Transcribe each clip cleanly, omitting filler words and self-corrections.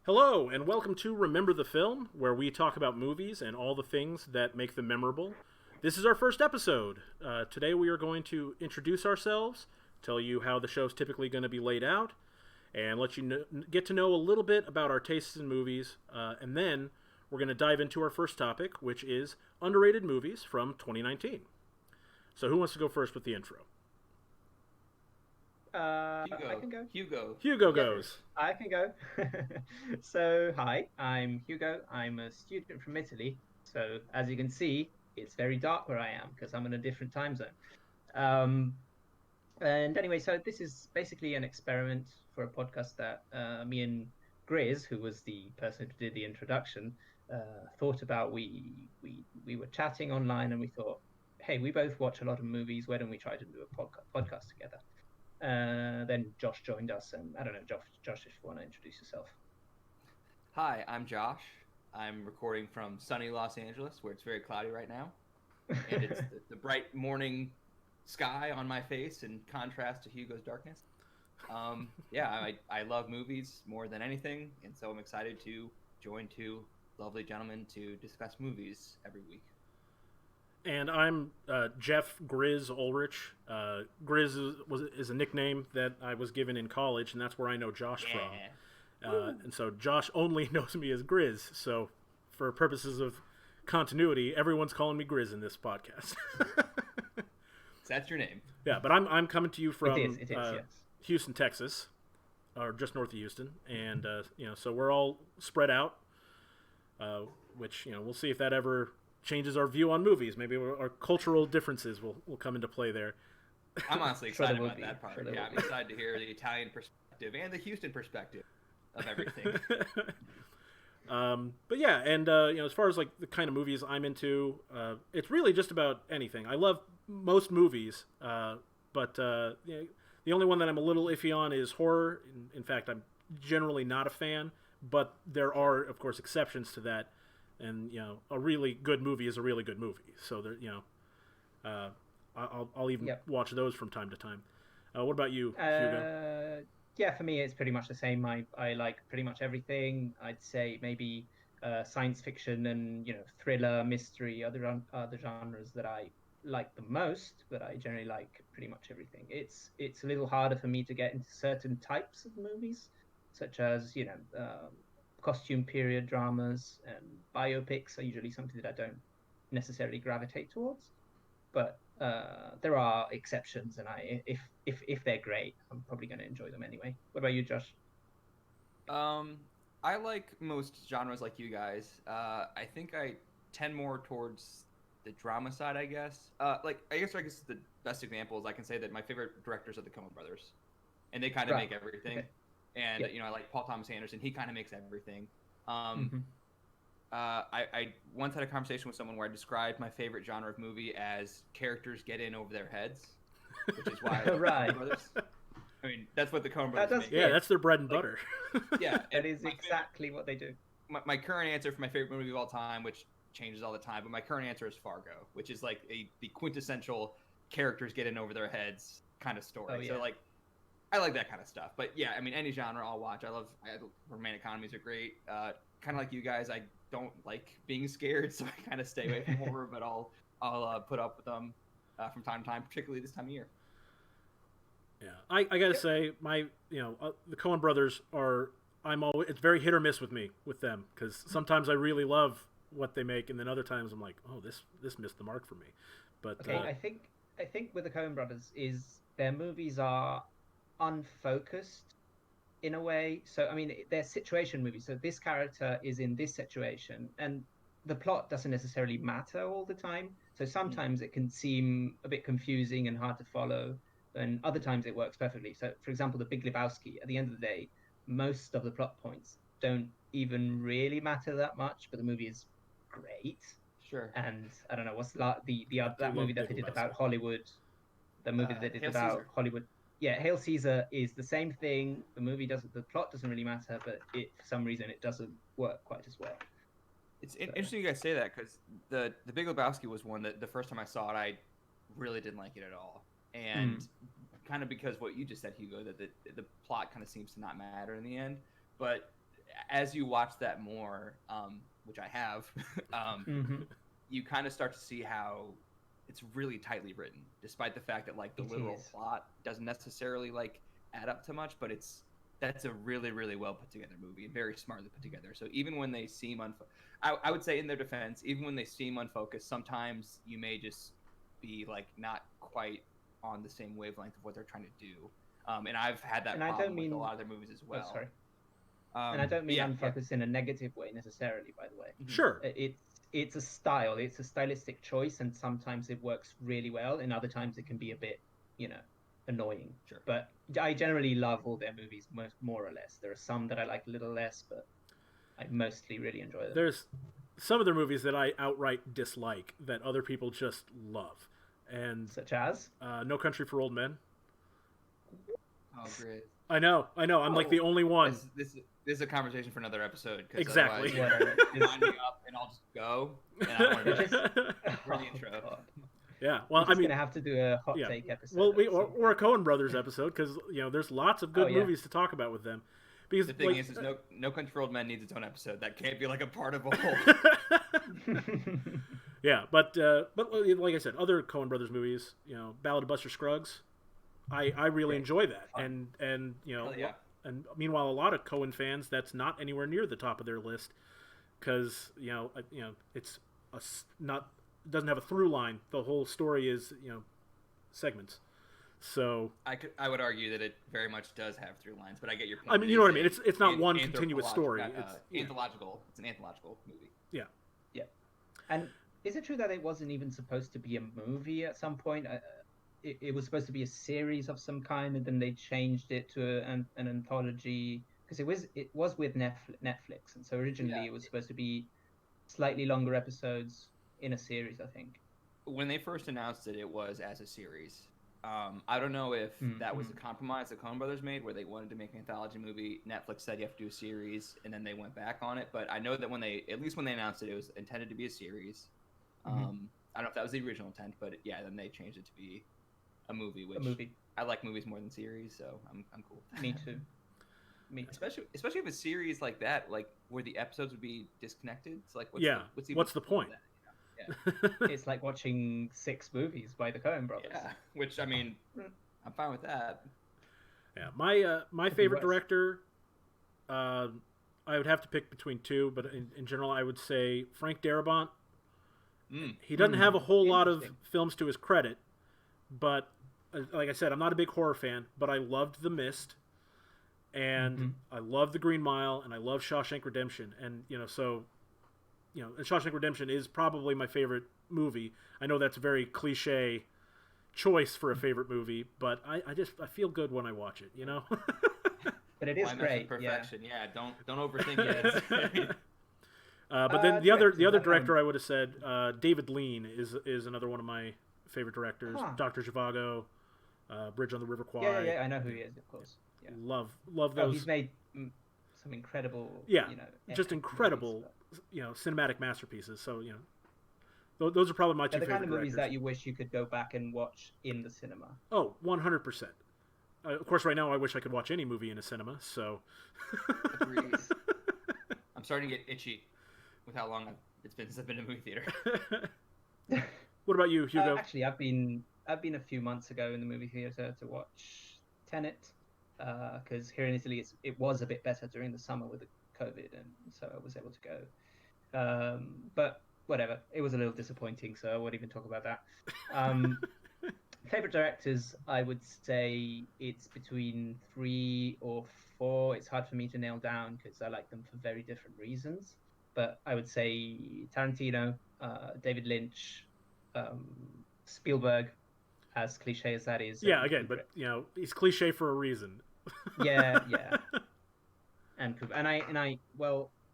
Hello, and welcome to Remember the Film, where we talk about movies and all the things that make them memorable. This is our first episode. Today we are going to introduce ourselves, tell you how the show's typically going to be laid out, and let you get to know a little bit about our tastes in movies, and then we're going to dive into our first topic, which is underrated movies from 2019. So who wants to go first with the intro? I can go. Hugo Yep, goes. I can go. So, hi, I'm Hugo. I'm a student from Italy. So, as you can see, it's very dark where I am because I'm in a different time zone. Um, and anyway, so this is basically an experiment for a podcast that me and Grizz, who was the person who did the introduction, thought about. We were chatting online and we thought, hey, we both watch a lot of movies. Why don't we try to do a podcast together? Then Josh joined us, and I don't know, Josh, if you want to introduce yourself. Hi, I'm Josh. I'm recording from sunny Los Angeles, where it's very cloudy right now, and it's the bright morning sky on my face in contrast to Hugo's darkness. I love movies more than anything, and so I'm excited to join two lovely gentlemen to discuss movies every week. And I'm Jeff Grizz Ulrich. Grizz is a nickname that I was given in college, and that's where I know Josh from. And so Josh only knows me as Grizz. So for purposes of continuity, everyone's calling me Grizz in this podcast. So that's your name. Yeah, but I'm coming to you from It is, yes. Houston, Texas, or just north of Houston, and so we're all spread out. Which we'll see if that ever changes our view on movies. Maybe our cultural differences will come into play there. I'm honestly excited about that part. Sure I'm excited to hear the Italian perspective and the Houston perspective of everything. But yeah, and as far as like the kind of movies I'm into, it's really just about anything. I love most movies, but the only one that I'm a little iffy on is horror. In fact, I'm generally not a fan, but there are, of course, exceptions to that. And a really good movie is a really good movie. So there, I'll even watch those from time to time. What about you, Hugo? Yeah, for me, it's pretty much the same. I like pretty much everything. I'd say maybe science fiction and thriller, mystery, other genres that I like the most. But I generally like pretty much everything. It's a little harder for me to get into certain types of movies, such as costume period dramas and biopics are usually something that I don't necessarily gravitate towards. But there are exceptions, and if they're great, I'm probably going to enjoy them anyway. What about you, Josh? I like most genres like you guys. I think I tend more towards the drama side, I guess. I guess the best example is I can say that my favorite directors are the Coen brothers, and they kind of make everything. Okay. And I like Paul Thomas Anderson. He kind of makes everything. Mm-hmm. I once had a conversation with someone where I described my favorite genre of movie as characters get in over their heads, which is why I love Right. Coen brothers. I mean, that's what the Coen brothers make. Yeah, that's their bread and butter. Yeah, that is exactly what they do. My current answer for my favorite movie of all time, which changes all the time, but my current answer is Fargo, which is like the quintessential characters get in over their heads kind of story. Oh, yeah. So I like that kind of stuff. But yeah, I mean, any genre I'll watch. Romantic comedies are great. Kind of like you guys, I don't like being scared, so I kind of stay away from horror. But I'll put up with them from time to time, particularly this time of year. Yeah, I gotta say, the Coen brothers are. It's very hit or miss with me with them because sometimes I really love what they make, and then other times I'm like, oh, this missed the mark for me. But Okay, I think with the Coen brothers is their movies are unfocused in a way. So I mean, they're situation movies. So this character is in this situation, and the plot doesn't necessarily matter all the time. So sometimes it can seem a bit confusing and hard to follow, and other times it works perfectly. So, for example, The Big Lebowski. At the end of the day, most of the plot points don't even really matter that much, but the movie is great. Sure. And I don't know what's that movie that they did about Hollywood. The movie that they did Hail about Caesar. Hollywood. Yeah, Hail Caesar is the same thing. The plot doesn't really matter, but for some reason it doesn't work quite as well. It's interesting you guys say that because the Big Lebowski was one that the first time I saw it, I really didn't like it at all, and kind of because what you just said, Hugo, that the plot kind of seems to not matter in the end. But as you watch that more, which I have, Mm-hmm. you kind of start to see how it's really tightly written, despite the fact that like the It literal is. plot doesn't necessarily like add up to much, but that's a really really well put together movie and very smartly put together. So even when they seem I would say in their defense, even when they seem unfocused, sometimes you may just be like not quite on the same wavelength of what they're trying to do. And I've had that And I don't problem with a mean. lot of their movies as Oh, well. sorry. And I don't But mean yeah, yeah. unfocused in a negative way necessarily. By the way, Mhm. Sure. it's a style. It's a stylistic choice, and sometimes it works really well, and other times it can be a bit, annoying. Sure. But I generally love all their movies, more or less. There are some that I like a little less, but I mostly really enjoy them. There's some of their movies that I outright dislike that other people just love, and Such as? No Country for Old Men. Oh, great. I know. I'm like the only one. This is a conversation for another episode. 'Cause Exactly. otherwise line me up and I'll just go. And I don't want to for the intro. God. Yeah. Well, We're just gonna have to do a hot take episode. Well, at some or a point. Coen Brothers episode because there's lots of good Oh, yeah. movies to talk about with them. Because The thing like, is No Country for Old Men needs its own episode. That can't be like a part of a whole. yeah, but like I said, other Coen Brothers movies, Ballad of Buster Scruggs, I really Great. enjoy that, Fun. and Hell yeah. and meanwhile, a lot of Coen fans, that's not anywhere near the top of their list because it's not doesn't have a through line. The whole story is segments. So I would argue that it very much does have through lines, but I get your point. I mean, you know what I mean. It's not one continuous story. It's It's anthological. It's an anthological movie. yeah. And is it true that it wasn't even supposed to be a movie at some point? It was supposed to be a series of some kind, and then they changed it to an anthology because it was with Netflix, and so originally it was supposed to be slightly longer episodes in a series, I think. When they first announced it, it was as a series. I don't know if that was a compromise that Coen Brothers made, where they wanted to make an anthology movie. Netflix said you have to do a series, and then they went back on it. But I know that at least when they announced it, it was intended to be a series. I don't know if that was the original intent, but yeah, then they changed it to be a movie. Which I like movies more than series, so I'm cool. Me too. Me too. Especially if a series like that, like where the episodes would be disconnected. It's like what's the point? It's like watching 6 movies by the Coen Brothers. Yeah, which I mean, I'm fine with that. Yeah, my favorite director, I would have to pick between two, but in general, I would say Frank Darabont. He doesn't have a whole lot of films to his credit, but like I said, I'm not a big horror fan, but I loved The Mist, and I love The Green Mile, and I love Shawshank Redemption, and and Shawshank Redemption is probably my favorite movie. I know that's a very cliche choice for a favorite movie, but I feel good when I watch it, But it is great. Perfection. Yeah, don't overthink it. But then the other director I would have said David Lean is another one of my favorite directors. Dr. Zhivago, Bridge on the River Kwai. Yeah, I know who he is, of course. Yeah. Love those. Oh, he's made some incredible. Just incredible. Movies, cinematic masterpieces. So those are probably my two the favorite kind of movies directors. that you wish you could go back and watch in the cinema. Oh, 100%. Of course, right now I wish I could watch any movie in a cinema. So. Agreed. I'm starting to get itchy with how long it's been since I've been to a movie theater. What about you, Hugo? Actually, I've been a few months ago in the movie theater to watch Tenet, because here in Italy it was a bit better during the summer with the COVID, and so I was able to go. But whatever, it was a little disappointing, so I won't even talk about that. Favorite directors, I would say it's between 3 or 4. It's hard for me to nail down because I like them for very different reasons. But I would say Tarantino, David Lynch, Spielberg, as cliche as that is. Yeah, again, but he's cliche for a reason. Yeah. And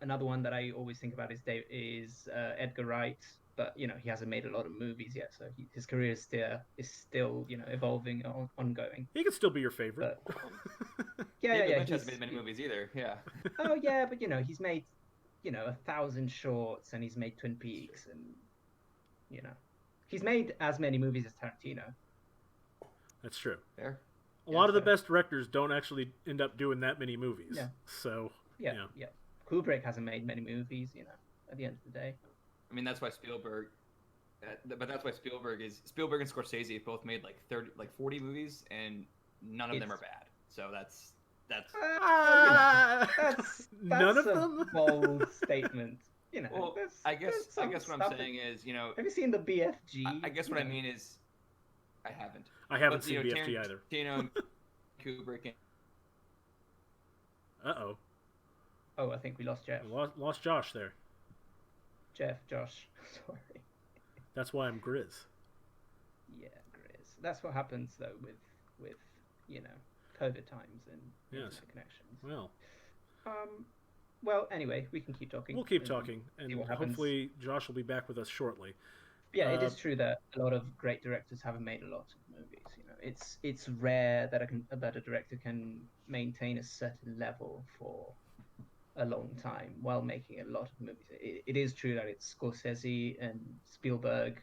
another one that I always think about is Edgar Wright, but he hasn't made a lot of movies yet, so his career is still evolving, ongoing. He could still be your favorite. But, David Lynch hasn't made many movies either. Yeah. Oh yeah, but he's made 1,000 shorts, and he's made Twin Peaks, and he's made as many movies as Tarantino. That's true. Fair. A lot of the best directors don't actually end up doing that many movies. Yeah. So Yeah. Kubrick hasn't made many movies, you know, at the end of the day. I mean, that's why Spielberg. But that's why Spielberg and Scorsese have both made like 40 movies, and none of them are bad. So that's none of a them. bold statement. You know, well, I guess what I'm saying is, you know, have you seen the BFG? I guess what I mean is, I haven't. I haven't seen BFG either. Tarantino, Kubrick, and... Uh-oh. Oh, I think we lost Jeff. Lost Josh there. Josh. Sorry. That's why I'm Grizz. Yeah, Grizz. That's what happens though with you know, COVID times and internet connections. Well, anyway, we can keep talking. We'll keep talking, and hopefully Josh will be back with us shortly. Yeah, it is true that a lot of great directors haven't made a lot of movies. You know, it's rare that a director can maintain a certain level for a long time while making a lot of movies. It is true that it's Scorsese and Spielberg,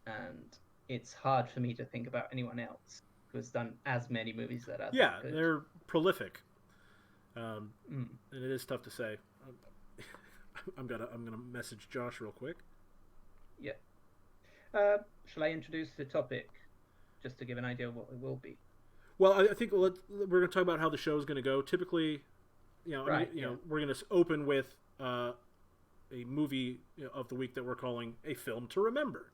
and it's hard for me to think about anyone else who has done as many movies that are. Yeah, they're prolific, and it is tough to say. I'm gonna message Josh real quick. Yeah. Shall I introduce the topic, just to give an idea of what it will be? Well, I think we're going to talk about how the show is going to go. Typically, you know, right, we're going to open with a movie of the week that we're calling a film to remember,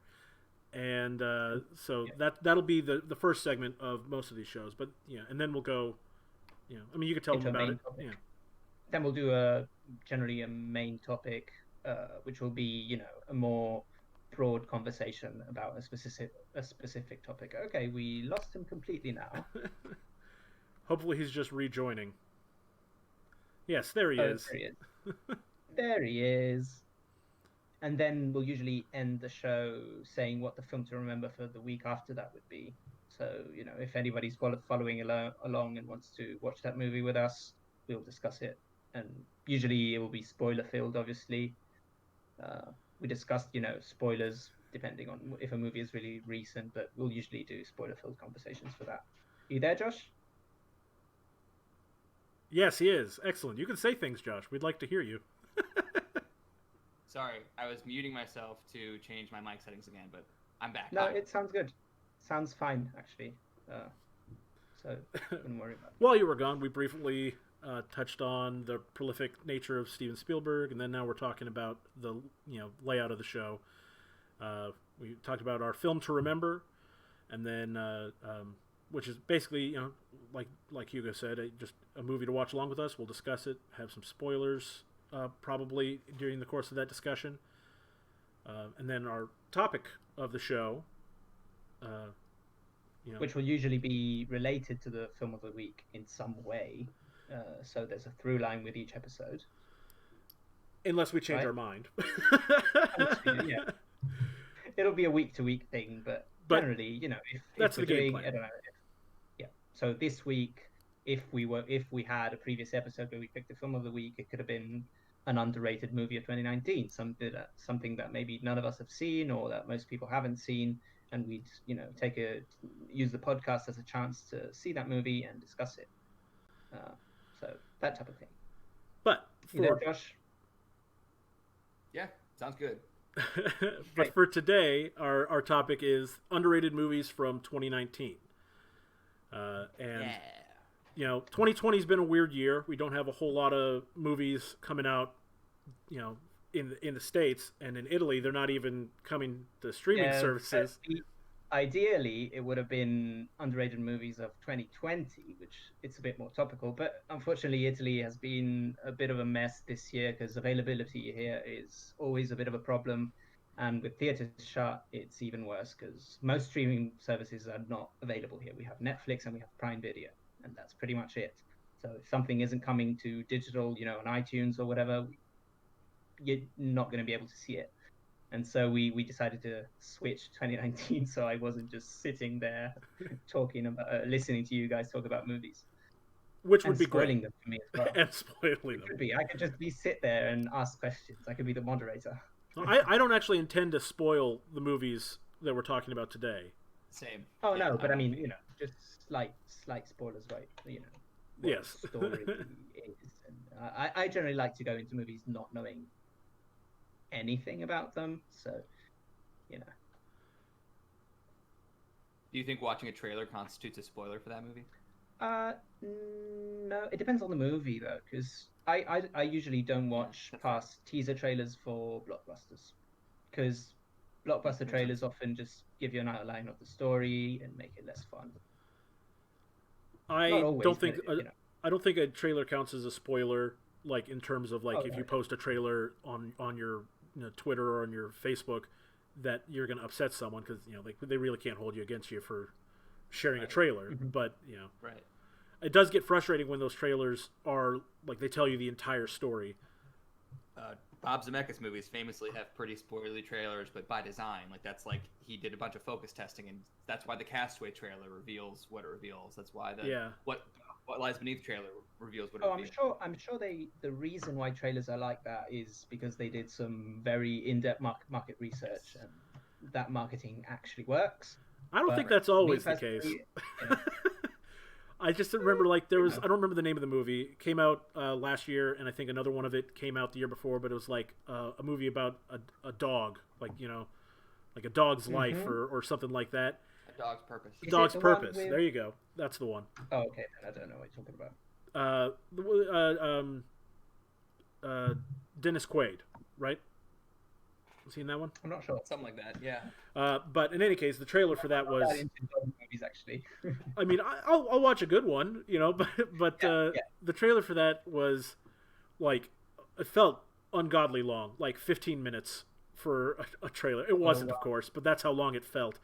and that'll be the first segment of most of these shows. But and then we'll go. I mean, you could tell them about it. Yeah. Then we'll do generally a main topic, which will be a more broad conversation about a specific topic. Okay, we lost him completely now. Hopefully he's just rejoining. Yes, there he is. There he is. There he is. And then we'll usually end the show saying what the film to remember for the week after that would be. So, if anybody's following along and wants to watch that movie with us, we'll discuss it. And usually it will be spoiler-filled, obviously. We discussed, spoilers depending on if a movie is really recent, but we'll usually do spoiler-filled conversations for that. Are you there, Josh? Yes, he is. Excellent. You can say things, Josh. We'd like to hear you. Sorry, I was muting myself to change my mic settings again, but I'm back. No, it sounds good. Sounds fine, actually. So, wouldn't worry about it. While you were gone, we briefly touched on the prolific nature of Steven Spielberg, and then now we're talking about the layout of the show. We talked about our film to remember, and then which is basically like Hugo said, just a movie to watch along with us. We'll discuss it, have some spoilers probably during the course of that discussion, and then our topic of the show. Which will usually be related to the film of the week in some way. So there's a through line with each episode. Unless we change our mind. Yeah. It'll be a week-to-week thing, but generally, that's if we're the game doing, plan. Yeah. So this week, if we had a previous episode where we picked the film of the week, it could have been an underrated movie of 2019, something that maybe none of us have seen or that most people haven't seen. And we'd, use the podcast as a chance to see that movie and discuss it. So that type of thing. But Josh? Yeah, sounds good. But for today, our topic is underrated movies from 2019. And 2020 has been a weird year. We don't have a whole lot of movies coming out, in the States, and in Italy they're not even coming to streaming services. Ideally it would have been underrated movies of 2020, which it's a bit more topical, but unfortunately Italy has been a bit of a mess this year because availability here is always a bit of a problem, and with theaters shut it's even worse because most streaming services are not available here. We have Netflix and we have Prime Video, and that's pretty much it. So if something isn't coming to digital, on iTunes or whatever, you're not going to be able to see it. And so we decided to switch 2019, so I wasn't just sitting there talking about listening to you guys talk about movies, which would be spoiling great. them for me as well. And spoiling them. I could just sit there and ask questions. I could be the moderator. I don't actually intend to spoil the movies that we're talking about today. Same. Oh, yeah, no, but I mean, just slight spoilers, right? what Yes. the story is. And I generally like to go into movies not knowing anything about them, so you know. Do you think watching a trailer constitutes a spoiler for that movie? Uh, no, it depends on the movie though, because I usually don't Yeah, watch that's fair. past teaser trailers for blockbusters, because Yeah, blockbuster makes trailers sense. often just give you an outline of the story and make it less fun. Not I always, don't but think I don't think a trailer counts as a spoiler. Like in terms of like Oh if no, you post a trailer on your Twitter or on your Facebook, that you're going to upset someone because like they really can't hold you against you for sharing a Right. trailer. no. But Right. it does get frustrating when those trailers are like they tell you the entire story. Bob Zemeckis movies famously have pretty spoilery trailers, but by design. Like that's like he did a bunch of focus testing, and that's why the Castaway trailer reveals what it reveals. That's why the Yeah, what lies beneath trailer reveals what it Oh, reveals. I'm sure the reason why trailers are like that is because they did some very in-depth market research, Yes. and that marketing actually works. I don't think But Right. that's me always the case. personally, you know, I just remember like there you was know, I don't remember the name of the movie. It came out last year, and I think another one of it came out the year before. But it was like a movie about a dog, like like a dog's life hmm or something like that. A dog's purpose. The Is it dog's the one purpose. with? There you go. That's the one. Oh, okay, then I don't know what you're talking about. Uh, uh, um, uh, Dennis Quaid, right? Seen that one? I'm not sure. Something like that. Yeah. But in any case, the trailer for that I'm not that was. into dog movies actually. I mean, I'll watch a good one, but Yeah, yeah. the trailer for that was like it felt ungodly long, like 15 minutes for a trailer. It Oh wasn't, of wow. course, but that's how long it felt.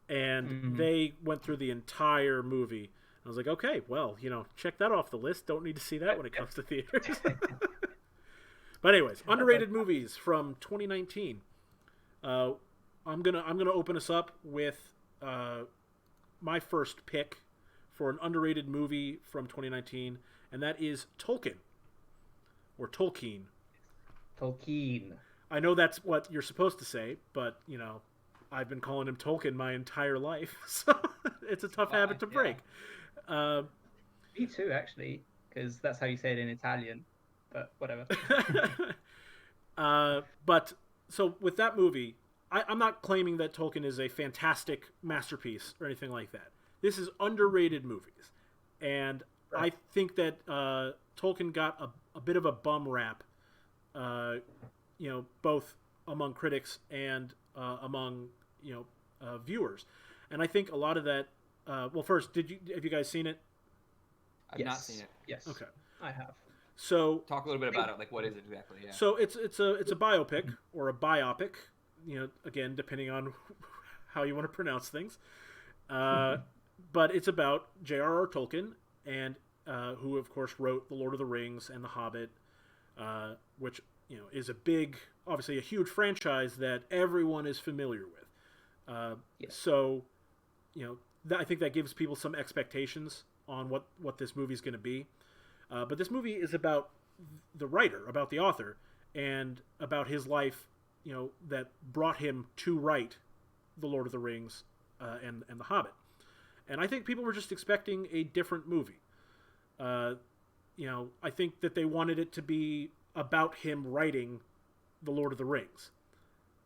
And Mhm. they went through the entire movie. I was like, okay, well, check that off the list. Don't need to see that when it comes to theaters. But anyways, underrated movies from 2019. Uh, I'm gonna open us up with my first pick for an underrated movie from 2019, and that is Tolkien or Tolkien. Tolkien. I know that's what you're supposed to say, but I've been calling him Tolkien my entire life, so it's a tough habit to Yeah. break. Uh, Me too, actually, because that's how you say it in Italian. But whatever. but so with that movie, I'm not claiming that Tolkien is a fantastic masterpiece or anything like that. This is underrated movies, and I Right. think that Tolkien got a bit of a bum rap, both among critics and among viewers, and I think a lot of that. Well, first, have you guys seen it? I've Yes. not seen it. Yes. Okay, I have. so Talk a little bit about it. Like, what is it exactly? Yeah. So it's a biopic or a biopic, again depending on how you want to pronounce things. But it's about J.R.R. Tolkien and who of course wrote The Lord of the Rings and The Hobbit, which is obviously a huge franchise that everyone is familiar with. Yes. So I think that gives people some expectations on what this movie is going to be. But this movie is about the writer, about the author, and about his life, that brought him to write The Lord of the Rings and The Hobbit. And I think people were just expecting a different movie. I think that they wanted it to be about him writing The Lord of the Rings,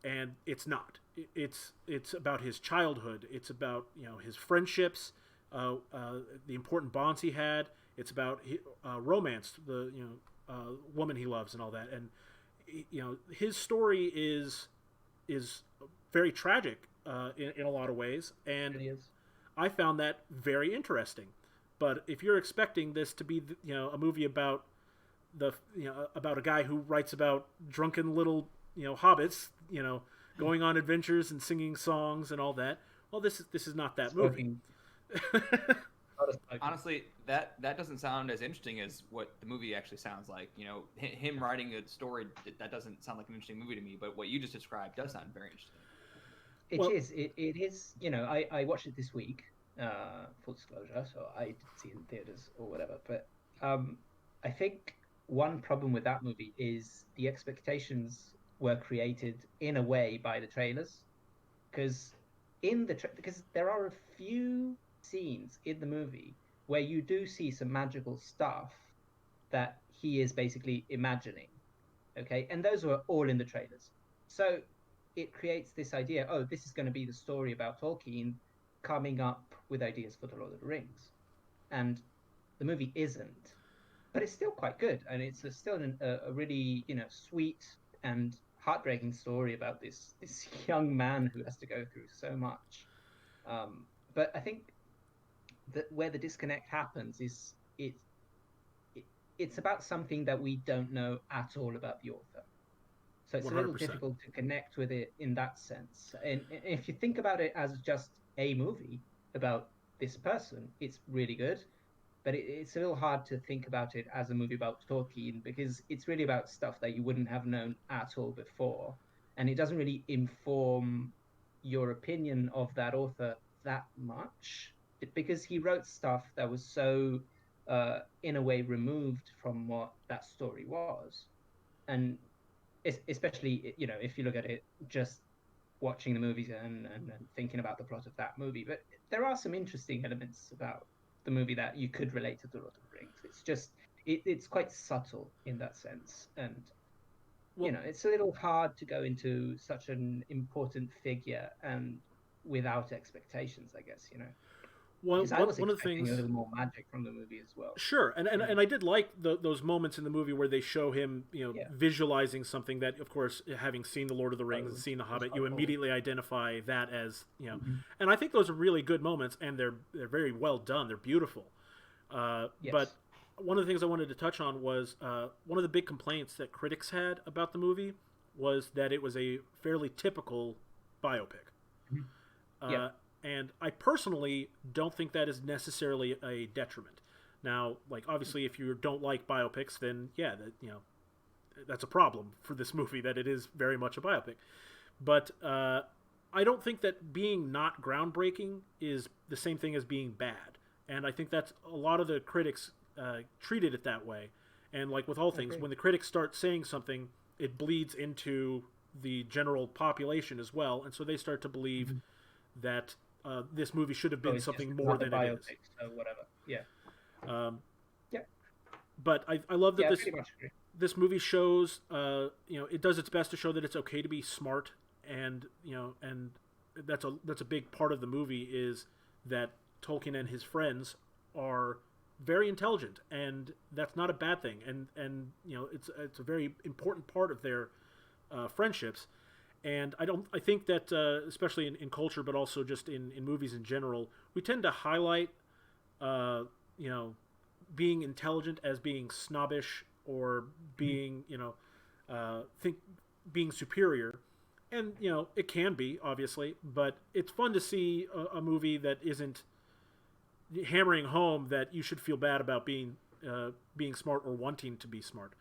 and it's not. It's about his childhood. It's about his friendships, the important bonds he had. It's about romance, the woman he loves, and all that. And his story is very tragic in a lot of ways, It and really is. I found that very interesting. But if you're expecting this to be a movie about about a guy who writes about drunken little hobbits, going on adventures and singing songs and all that, well, this is not that movie. Smoking. Not a smoking. Honestly, that doesn't sound as interesting as what the movie actually sounds like. Him writing a story that doesn't sound like an interesting movie to me. But what you just described does sound very interesting. It Well- is. It is. I watched it this week. Full disclosure, so I didn't see it in theaters or whatever. But I think one problem with that movie is the expectations were created in a way by the trailers, because because there are a few scenes in the movie where you do see some magical stuff that he is basically imagining. Okay, and those were all in the trailers. So it creates this idea, oh, this is going to be the story about Tolkien coming up with ideas for the Lord of the Rings. And the movie isn't, but it's still quite good, and it's still a really, sweet and heartbreaking story about this young man who has to go through so much. But I think that where the disconnect happens is it's about something that we don't know at all about the author. So it's a little 100%. difficult to connect with it in that sense. And if you think about it as just a movie about this person, it's really good. But it's a little hard to think about it as a movie about Tolkien, because it's really about stuff that you wouldn't have known at all before. And it doesn't really inform your opinion of that author that much, because he wrote stuff that was so, in a way, removed from what that story was. And especially, if you look at it just watching the movies and thinking about the plot of that movie. But there are some interesting elements about the movie that you could relate to The Lord of the Rings. It's just it's quite subtle in that sense, and Well, it's a little hard to go into such an important figure and without expectations, I guess. Because I was one of the expecting a things. little more magic from the movie as well. Sure, and I did like those moments in the movie where they show him, Yeah. visualizing something that, of course, having seen The Lord of the Rings and seen The That's Hobbit, quite you cool. immediately identify that as, Mhm. and I think those are really good moments, and they're very well done. They're beautiful. Yes. But one of the things I wanted to touch on was one of the big complaints that critics had about the movie was that it was a fairly typical biopic. Mhm. Uh, and I personally don't think that is necessarily a detriment. Now, like obviously, if you don't like biopics, then yeah, that's a problem for this movie that it is very much a biopic. But I don't think that being not groundbreaking is the same thing as being bad. And I think that's a lot of the critics treated it that way. And like with all things, Agree. when the critics start saying something, it bleeds into the general population as well, and so they start to believe Mhm. that this movie should have Oh, been it's just something more another than it is. biopic, so whatever. Yeah. Um, Yeah. but I love that Yeah, I pretty much agree. this movie shows, it does its best to show that it's okay to be smart, and and that's a big part of the movie is that Tolkien and his friends are very intelligent, and that's not a bad thing, and it's a very important part of their friendships. And I think that especially in culture, but also just in movies in general, we tend to highlight uh, you know being intelligent as being snobbish or Mhm. being think being superior. And it can be, obviously, but it's fun to see a movie that isn't hammering home that you should feel bad about being smart or wanting to be smart.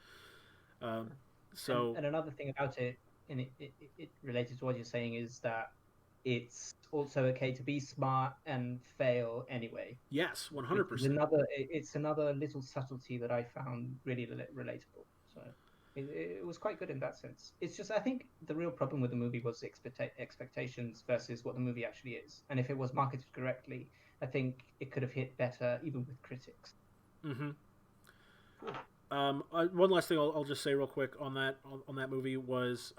um, And so another thing about it, and it related to what you're saying, is that it's also okay to be smart and fail anyway, yes, which is 100%. it's another little subtlety that I found really relatable. So it was quite good in that sense. It's just I think the real problem with the movie was expectations versus what the movie actually is. And if it was marketed correctly, I think it could have hit better even with critics. Hmm. One last thing I'll just say real quick on that movie was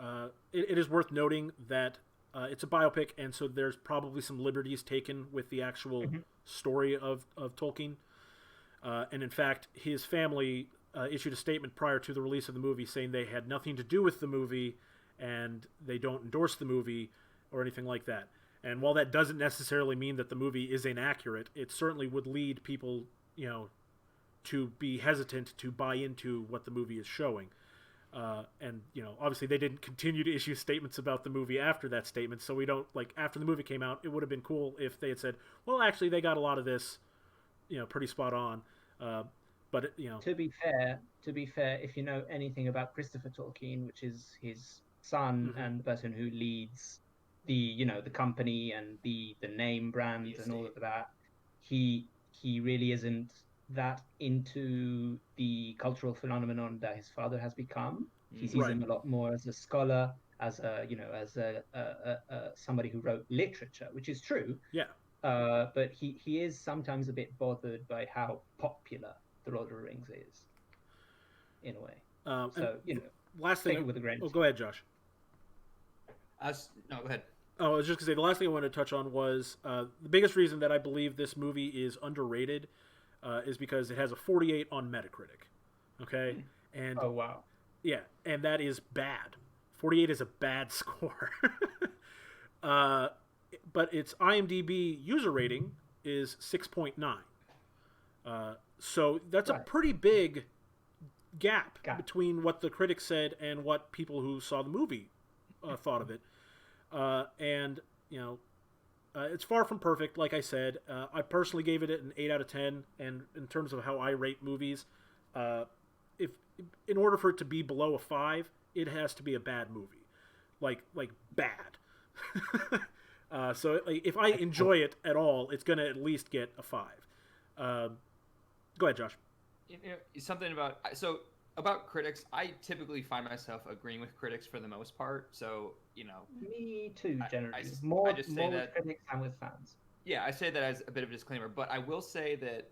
it is worth noting that it's a biopic, and so there's probably some liberties taken with the actual Mhm. story of Tolkien. And in fact, his family issued a statement prior to the release of the movie saying they had nothing to do with the movie and they don't endorse the movie or anything like that. And while that doesn't necessarily mean that the movie is inaccurate, it certainly would lead people, to be hesitant to buy into what the movie is showing. And obviously they didn't continue to issue statements about the movie after that statement, so we don't like after the movie came out. It would have been cool if they had said, "Well, actually, they got a lot of this, pretty spot on." Uh, but To be fair, if you know anything about Christopher Tolkien, which is his son mhm. and the person who leads the company and the name The brand and all estate. of that, he really isn't that into the cultural phenomenon that his father has become. He sees Right. him a lot more as a scholar, as a somebody who wrote literature, which is true, Yeah. But he is sometimes a bit bothered by how popular the Lord of the Rings is, in a way. So last take thing. it with a grain of Oh, salt. go ahead, Josh. No, go ahead. Oh, I was just gonna say the last thing I wanted to touch on was the biggest reason that I believe this movie is underrated is because it has a 48 on Metacritic. Okay, and Oh wow. yeah, and that is bad. 48 is a bad score. uh, but its IMDb user rating is 6.9. So that's a Right. pretty big gap Gap. between what the critics said and what people who saw the movie thought of it. And it's far from perfect. Like I said, I personally gave it an 8 out of 10. And in terms of how I rate movies, if in order for it to be below a 5, it has to be a bad movie, like bad. So if I enjoy it at all, it's gonna at least get a 5. Go ahead, Josh. Something about critics. I typically find myself agreeing with critics for the most part. So Me too, generally. I more just say more with that. critics than with fans. Yeah, I say that as a bit of a disclaimer, but I will say that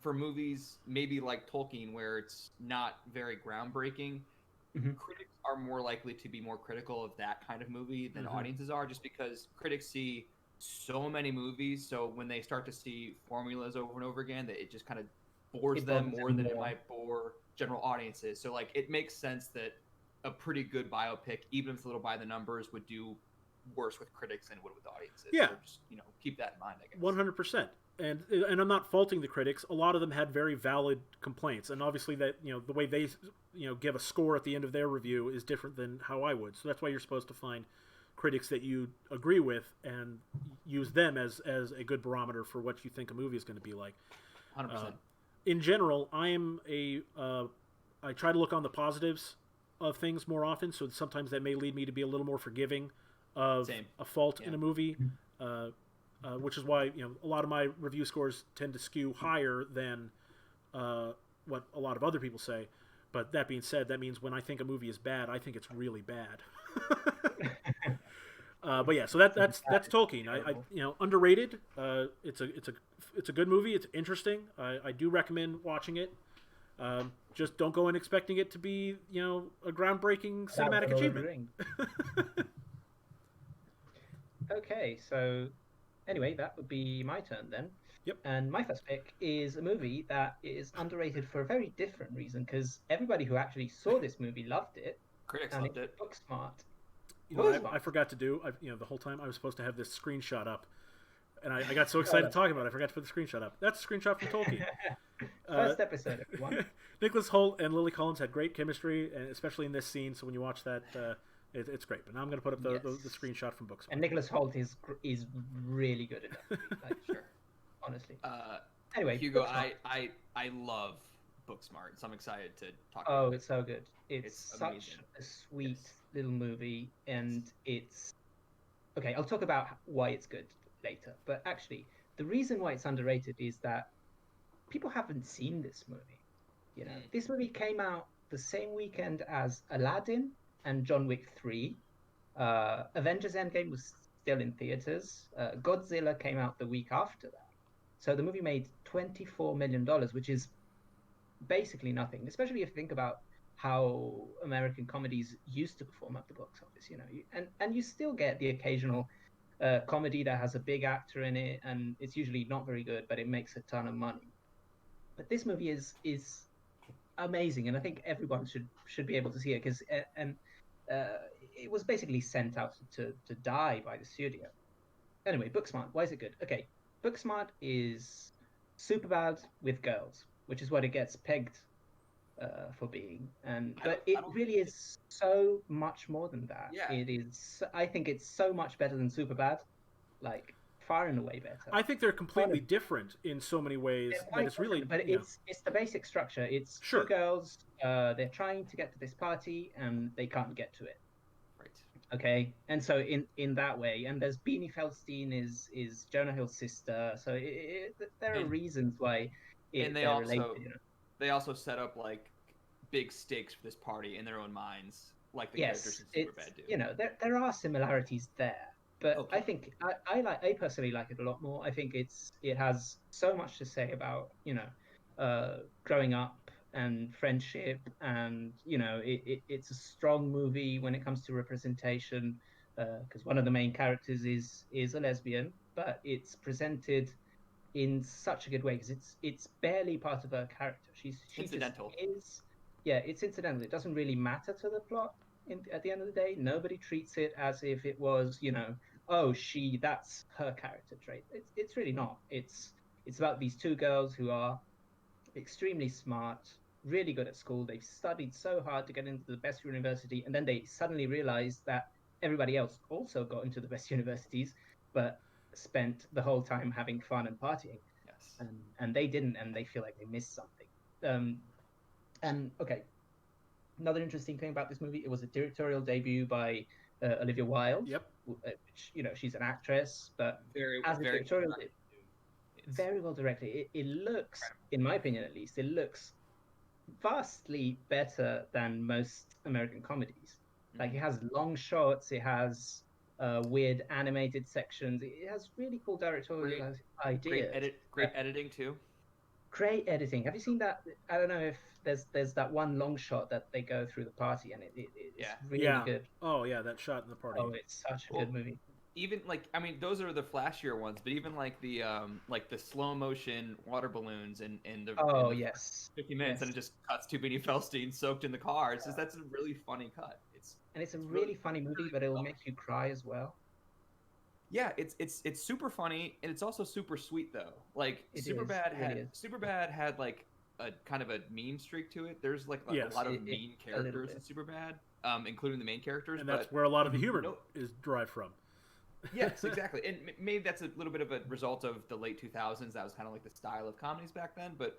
for movies maybe like Tolkien, where it's not very groundbreaking, Mhm. critics are more likely to be more critical of that kind of movie than audiences are, just because critics see so many movies. So when they start to see formulas over and over again, that it just kind of bores It them bothers more them than it more. might bore general audiences. So like it makes sense that a pretty good biopic, even if it's a little by the numbers, would do worse with critics than it would with audiences. Yeah. So just keep that in mind, I guess. 100%. And I'm not faulting the critics. A lot of them had very valid complaints, and obviously that the way they give a score at the end of their review is different than how I would. So that's why you're supposed to find critics that you agree with and use them as a good barometer for what you think a movie is going to be like. 100%. In general, I try to look on the positives of things more often. So sometimes that may lead me to be a little more forgiving of Same. a fault Yeah. in a movie. Which is why a lot of my review scores tend to skew higher than what a lot of other people say. But that being said, that means when I think a movie is bad, I think it's really bad. But yeah, so that's Tolkien. I underrated. It's a good movie. It's interesting. I do recommend watching it. Just don't go in expecting it to be a groundbreaking cinematic achievement. Okay, so anyway, that would be my turn then. Yep. And my first pick is a movie that is underrated for a very different reason, because everybody who actually saw this movie loved it. Critics and loved it. Booksmart. I forgot to do. The whole time I was supposed to have this screenshot up, and I got so excited talking about it, I forgot to put the screenshot up. That's a screenshot from Tolkien. First episode, everyone. Nicholas Hoult and Lily Collins had great chemistry, and especially in this scene. So when you watch that, it's great. But now I'm going to put up the screenshot from Booksmart. And Nicholas Hoult is really good at that. Like, Sure. Honestly. Anyway, Hugo, I love Booksmart, so I'm excited to talk about it. Oh, it's so good. It's such amazing. a sweet little movie, and it's okay. I'll talk about why it's good later. But actually, the reason why it's underrated is that people haven't seen this movie. This movie came out the same weekend as Aladdin and John Wick 3. Avengers Endgame was still in theaters. Godzilla came out the week after that. So the movie made $24 million, which is basically nothing, especially if you think about how American comedies used to perform at the box office. And you still get the occasional comedy that has a big actor in it, and it's usually not very good, but it makes a ton of money. But this movie is amazing, and I think everyone should be able to see it, because it was basically sent out to die by the studio. Anyway, Booksmart, why is it good? Okay, Booksmart is Superbad with girls, which is what it gets pegged for being, but it really is so much more than that. Yeah. It is. I think it's so much better than Superbad, like far and away better. I think they're completely different in so many ways that it's really. But it's the basic structure. It's Sure. two girls. They're trying to get to this party and they can't get to it. Right. Okay, and so in that way, and there's Beanie Feldstein is Jonah Hill's sister. So there are reasons why. They're related. They also set up like big stakes for this party in their own minds, like the characters in Superbad do. There are similarities there, But I Okay. think I personally like it a lot more. I think it has so much to say about, growing up and friendship, and it's a strong movie when it comes to representation, because one of the main characters is a lesbian, but it's presented in such a good way because it's barely part of her character. She just Incidental. is. Yeah, it's incidental. It doesn't really matter to the plot. At the end of the day, nobody treats it as if it was, oh, that's her character trait. It's really not. It's about these two girls who are extremely smart, really good at school. They've studied so hard to get into the best university, and then they suddenly realize that everybody else also got into the best universities, but spent the whole time having fun and partying, Yes. and they didn't, and they feel like they missed something. And okay, another interesting thing about this movie, it was a directorial debut by Olivia Wilde, Yep. which she's an actress, but Very, as a very well directorial, directed, too. It's very well directed. It looks, incredible. in my opinion at least, it looks vastly better than most American comedies. Like, it has long shots, it has weird animated sections, it has really cool Great, directorial ideas. great editing too. Great editing. Have you seen that? I don't know if there's that one long shot that they go through the party, and it's Yeah. really Yeah. good. Oh yeah, that shot in the party. Oh, it's such a Well, good movie. even like I mean, those are the flashier ones, but even like the slow motion water balloons in Oh the yes, 50 minutes, and yes. it just cuts to Beanie Feldstein soaked in the car. That's a really funny cut. And it's a It's really really funny movie, really but it will well. make you cry as well. Yeah, it's super funny, and it's also super sweet though. Like It is. It really is. Superbad had like a kind of a mean streak to it. There's like a Yes. lot of mean A little characters in bit. Superbad, including the main characters. And that's But where a lot of the Mhm. humor no, is derived from. yes, exactly, and maybe that's a little bit of a result of the late 2000s. That was kind of like the style of comedies back then. But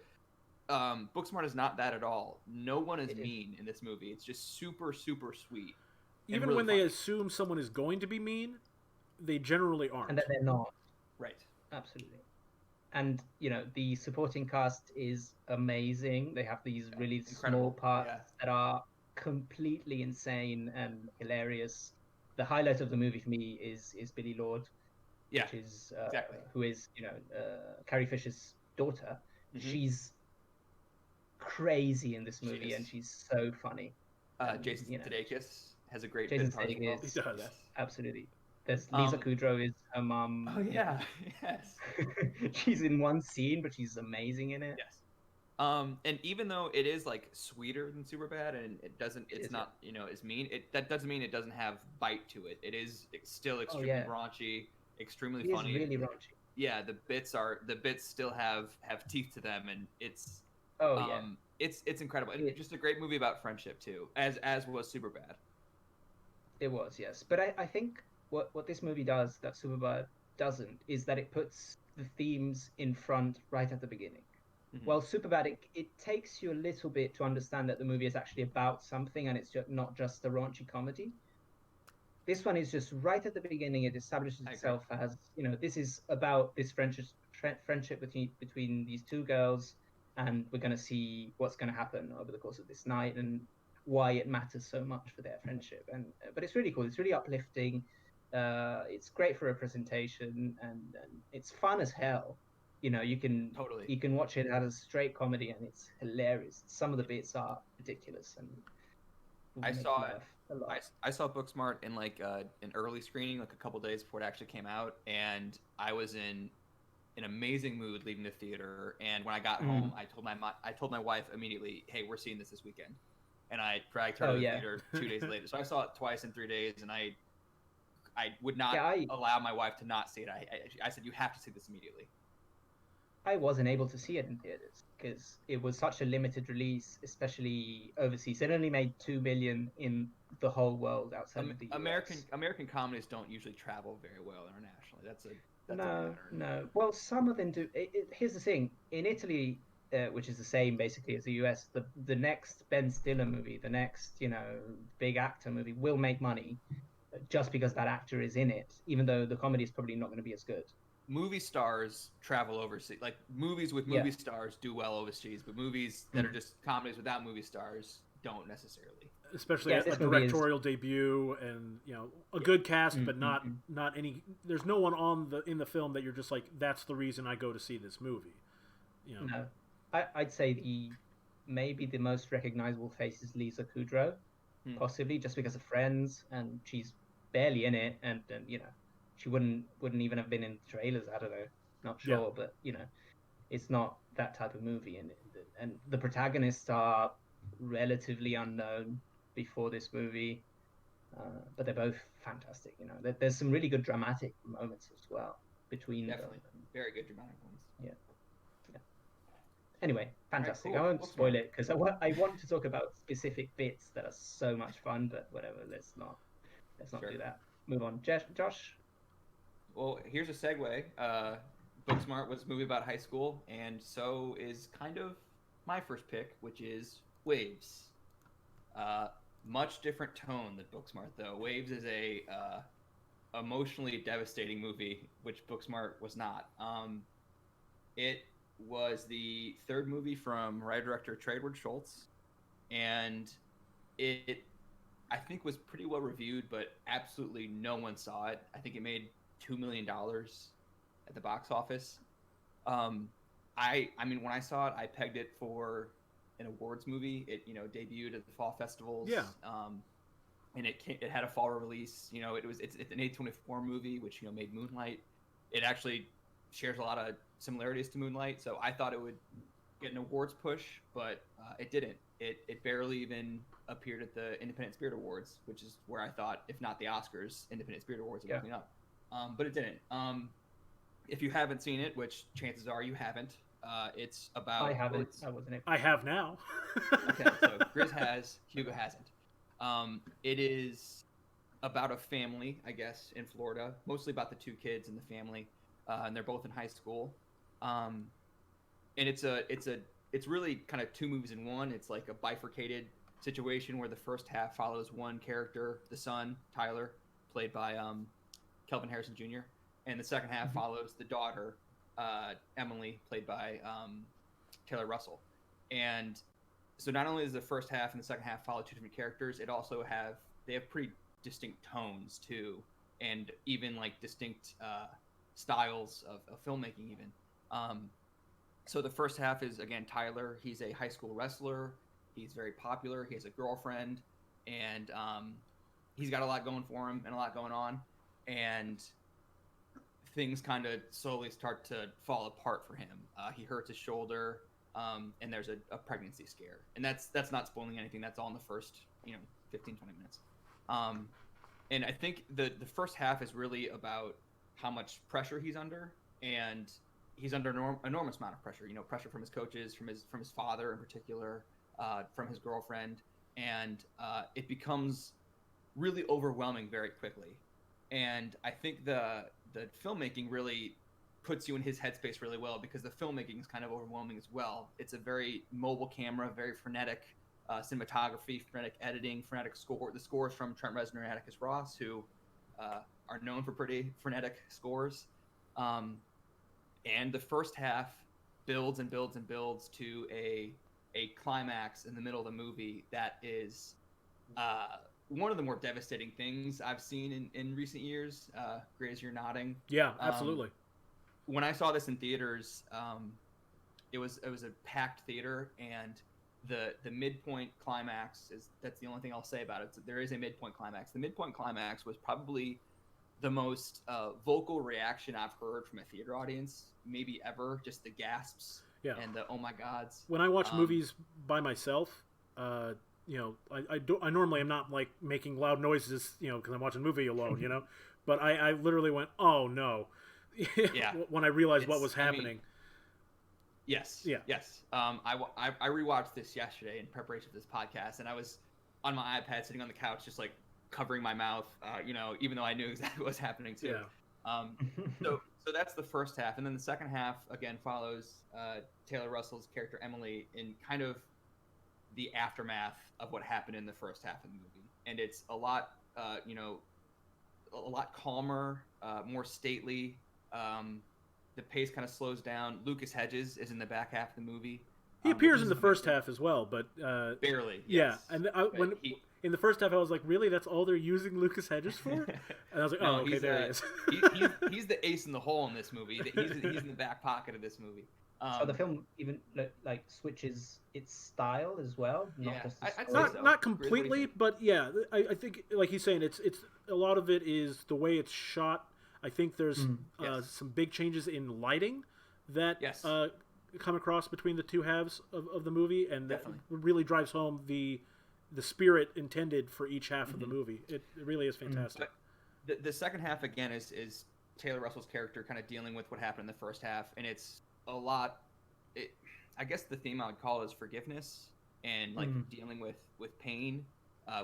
Booksmart is not that at all. No one is It is. mean in this movie. It's just super super sweet and Even really when they funny. assume someone is going to be mean, they generally And then aren't. they're not. Right. Absolutely. And the supporting cast is amazing. They have these Yeah. really small Incredible. parts Yeah. that are completely insane and hilarious. The highlight of the movie for me is Billy Lord, Yeah. which is Exactly. who is Carrie Fisher's daughter. Hmm. She's crazy in this She movie, and is. she's so funny. And Jason Sudeikis has a great Jason bit part as well. He Sudeikis, does. Yes. absolutely. There's Lisa Um. Kudrow is her mum. Oh yeah. Yes. She's in one scene, but she's amazing in it. Yes. And even though it is like sweeter than Superbad, and It it's is, yeah. not, as mean. That doesn't mean it doesn't have bite to it. It's still Oh extremely yeah, raunchy, extremely it is funny. really raunchy. Yeah, the bits still have teeth to them, and Oh yeah, it's incredible, and it, just a great movie about friendship too, as was Superbad. it was, yes. But I think what this movie does that Superbad doesn't is that it puts the themes in front right at the beginning. Hmm. Well, Superbad, it takes you a little bit to understand that the movie is actually about something, and it's just not just a raunchy comedy. This one is just right at the beginning. It establishes I agree. itself as, this is about this friendship between these two girls, and we're going to see what's going to happen over the course of this night, and why it matters so much for their friendship. And but it's really cool. It's really uplifting. It's great for representation, and it's fun as hell. You can Totally. you can watch it as a straight comedy, and it's hilarious. Some of the bits are ridiculous and will I make you saw it. laugh a lot. I saw Booksmart in like an early screening, like a couple days before it actually came out, and I was in an amazing mood leaving the theater. And when I got home, Mm. I told my wife immediately, "Hey, we're seeing this weekend," and I dragged her Oh to the yeah, theater 2 days later. So I saw it twice in 3 days, and I would yeah. not I allow my wife to not see it. I said, "You have to see this immediately." I wasn't able to see it in theaters because it was such a limited release, especially overseas. It only made 2 million in the whole world outside of the US. American comedies don't usually travel very well internationally. That's a No, pattern. no. Well, some of them do. Here's the thing: in Italy, which is the same basically as the US, the next Ben Stiller movie, the next big actor movie, will make money just because that actor is in it, even though the comedy is probably not going to be as good. Movie stars travel overseas. Like movies with Yeah. movie stars do well overseas, but movies that are Mm. just comedies without movie stars don't necessarily. Especially Yes, a this movie is. directorial debut, and a good cast, but not Mm-hmm. not any. There's no one in the film that you're just like, that's the reason I go to see this movie. No, I'd say maybe the most recognizable face is Lisa Kudrow, Hmm. possibly just because of Friends, and she's barely in it, and she wouldn't even have been in the trailers. I don't know, not Yeah. sure, but it's not that type of movie, and the protagonists are relatively unknown before this movie, but they're both fantastic. There's some really good dramatic moments as well between Definitely. them. Very good dramatic ones. Yeah. Anyway, fantastic. All right, I cool. won't spoil it because I want to talk about specific bits that are so much fun, but whatever. Let's not Sure. do that. Move on. Josh. Well, here's a segue. Booksmart was a movie about high school, and so is kind of my first pick, which is Waves. Much different tone than Booksmart, though. Waves is a emotionally devastating movie, which Booksmart was not. It was the third movie from writer-director Treyward Schultz, and it I think was pretty well reviewed, but absolutely no one saw it. I think it made $2 million at the box office. I mean, when I saw it, I pegged it for an awards movie. It debuted at the fall festivals. Yeah. And it had a fall release. It's an A24 movie, which made Moonlight. It actually shares a lot of similarities to Moonlight, so I thought it would get an awards push, but it didn't. It barely even appeared at the Independent Spirit Awards, which is where I thought, if not the Oscars, Independent Spirit Awards would be up. But it didn't. If you haven't seen it, which chances are you haven't, it's about. I haven't. I wasn't able. I have now. Okay, so Grizz has, Hugo hasn't. It is about a family, I guess, in Florida, mostly about the two kids in the family, and they're both in high school. And it's really kind of two movies in one. It's like a bifurcated situation where the first half follows one character, the son, Tyler, played by Kelvin Harrison Jr., and the second half follows the daughter, Emily, played by Taylor Russell. And so not only does the first half and the second half follow two different characters, they have pretty distinct tones too, and even like distinct styles of filmmaking even. So the first half is, again, Tyler. He's a high school wrestler. He's very popular. He has a girlfriend, and he's got a lot going for him and a lot going on. And things kind of slowly start to fall apart for him. He hurts his shoulder, and there's a pregnancy scare. And that's not spoiling anything. That's all in the first 15, 20 minutes. And I think the first half is really about how much pressure he's under, and he's under an enormous amount of pressure. Pressure from his coaches, from his father in particular, from his girlfriend, and it becomes really overwhelming very quickly. And I think the filmmaking really puts you in his headspace really well, because the filmmaking is kind of overwhelming as well. It's a very mobile camera, very frenetic cinematography, frenetic editing, frenetic score. The score is from Trent Reznor and Atticus Ross, who are known for pretty frenetic scores. And the first half builds and builds and builds to a climax in the middle of the movie that is one of the more devastating things I've seen in recent years. Grace, you're nodding. Yeah, absolutely. When I saw this in theaters, it was a packed theater, and the midpoint climax that's the only thing I'll say about it. So there is a midpoint climax. The midpoint climax was probably the most vocal reaction I've heard from a theater audience, maybe ever. Just the gasps and the oh my gods. When I watch movies by myself, I normally am not like making loud noises, because I'm watching a movie alone, but I literally went, oh no, when I realized what was happening. Yes. I rewatched this yesterday in preparation for this podcast, and I was on my iPad sitting on the couch just like covering my mouth, even though I knew exactly what was happening too. Yeah. So that's the first half, and then the second half again follows Taylor Russell's character Emily in kind of the aftermath of what happened in the first half of the movie, and it's a lot calmer, more stately. The pace kind of slows down. Lucas Hedges is in the back half of the movie, He which appears in is the first amazing. half as well, but Barely, yeah. yes. And But when in the first half, I was like, really? That's all they're using Lucas Hedges for? And I was like, oh, No, okay, there he is. he's the ace in the hole in this movie. He's in the back pocket of this movie. So the film even like switches its style as well, not Yeah, just the I'd story. say so. Not Grizz, what do you completely, think? but yeah, I think like he's saying, it's a lot of it is the way it's shot. I think there's Yes. some big changes in lighting that Yes. come across between the two halves of the movie, and that Definitely. really drives home the spirit intended for each half of the movie. It really is fantastic. But the second half again is Taylor Russell's character kind of dealing with what happened in the first half, and it's a lot. I guess the theme I would call is forgiveness and like dealing with pain,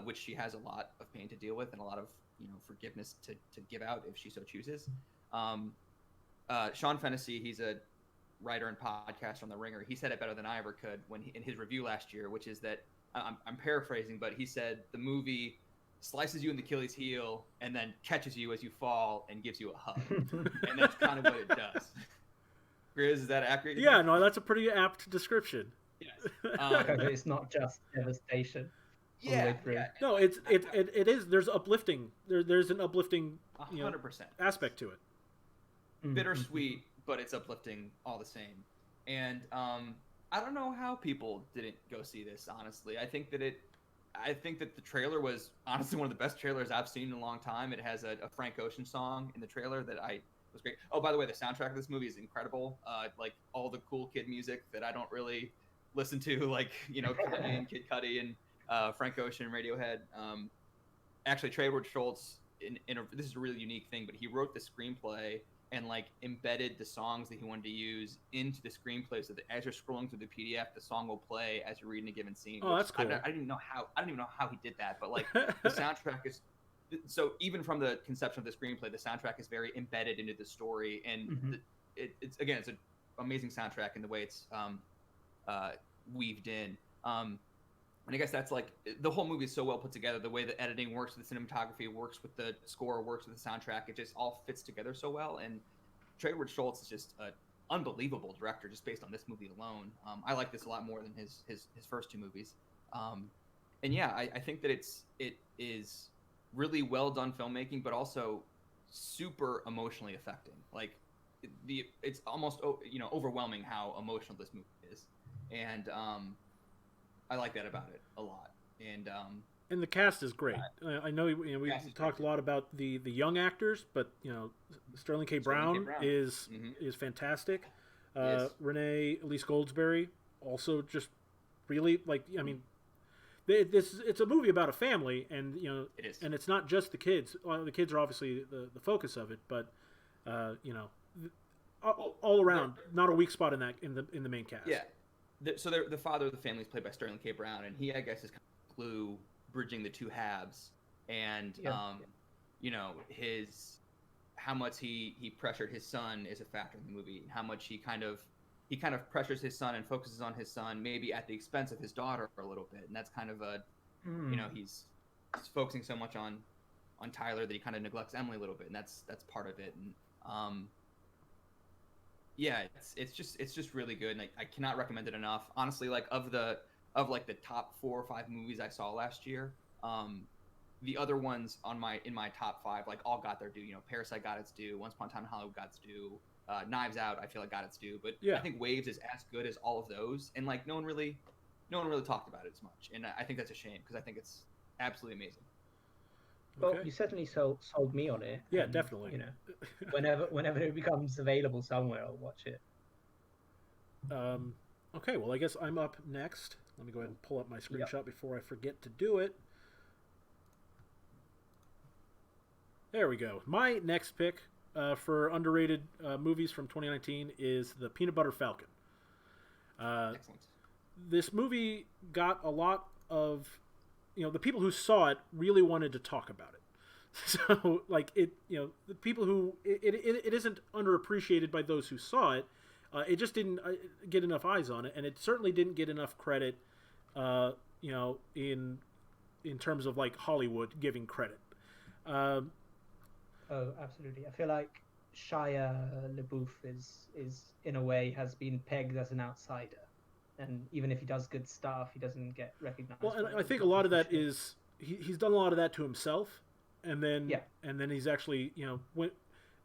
which she has a lot of pain to deal with and a lot of forgiveness to give out if she so chooses. Sean Fennessy, he's a writer and podcaster on The Ringer. He said it better than I ever could in his review last year, which is that I'm paraphrasing, but he said the movie slices you in the Achilles heel and then catches you as you fall and gives you a hug, and that's kind of what it does. Grizz, is that accurate? Yeah, no, that's a pretty apt description. Yes. Because it's not just devastation all the way through. Yeah. No, it is. There's uplifting. There's an uplifting 100%. aspect to it. Bittersweet, but it's uplifting all the same. And I don't know how people didn't go see this. Honestly, I think that the trailer was honestly one of the best trailers I've seen in a long time. It has a Frank Ocean song in the trailer that was great. Oh, by the way, the soundtrack of this movie is incredible. Like all the cool kid music that I don't really listen to, like Kanye and Kid Cudi and Frank Ocean and Radiohead. Actually, Trevor Schultz, this is a really unique thing, but he wrote the screenplay and like embedded the songs that he wanted to use into the screenplay, so that as you're scrolling through the PDF, the song will play as you're reading a given scene. Oh, that's cool. I didn't even know how he did that, but like the soundtrack is. So even from the conception of the screenplay, the soundtrack is very embedded into the story, and it's an amazing soundtrack in the way it's weaved in. And I guess that's like the whole movie is so well put together. The way the editing works with the cinematography, works with the score, works with the soundtrack. It just all fits together so well. And Trevor Schultz is just an unbelievable director, just based on this movie alone. I like this a lot more than his first two movies. And yeah, I think that it is really well done filmmaking, but also super emotionally affecting. Like it's almost overwhelming how emotional this movie is, and I like that about it a lot. And the cast is great. I know we talked a lot about the young actors, but Sterling K. Brown is fantastic. Renee Elise Goldsberry also just really it's a movie about a family, and it is. and it's not just the kids. Well, the kids are obviously the focus of it, but all around, not a weak spot in the main cast. Yeah. So the father of the family is played by Sterling K. Brown, and he, I guess, is kind of glue bridging the two halves, and his how much he pressured his son is a factor in the movie, and how much he kind of pressures his son and focuses on his son, maybe at the expense of his daughter a little bit, and that's kind of he's focusing so much on Tyler that he kind of neglects Emily a little bit, and that's part of it, and yeah, it's just really good, and I cannot recommend it enough. Honestly, like of the top 4 or 5 movies I saw last year, the other ones in my top 5 like all got their due. Parasite got its due, Once Upon a Time in Hollywood got its due, Knives Out I feel like got its due, but yeah. I think Waves is as good as all of those, and like no one really talked about it as much, and I think that's a shame because I think it's absolutely amazing. Well, you certainly sold me on it. Yeah, definitely. Whenever it becomes available somewhere, I'll watch it. Okay, well, I guess I'm up next. Let me go ahead and pull up my screenshot before I forget to do it. There we go. My next pick for underrated movies from 2019 is The Peanut Butter Falcon. Excellent. This movie got a lot of... the people who saw it really wanted to talk about it. So, like, the people who... It isn't underappreciated by those who saw it. It just didn't get enough eyes on it, and it certainly didn't get enough credit, in terms of, like, Hollywood giving credit. Oh, absolutely. I feel like Shia LaBeouf is in a way has been pegged as an outsider and even if he does good stuff, he doesn't get recognized. Well, and for I it. think It's a not lot of that appreciated. is he's done a lot of that to himself, and then Yeah. he's actually when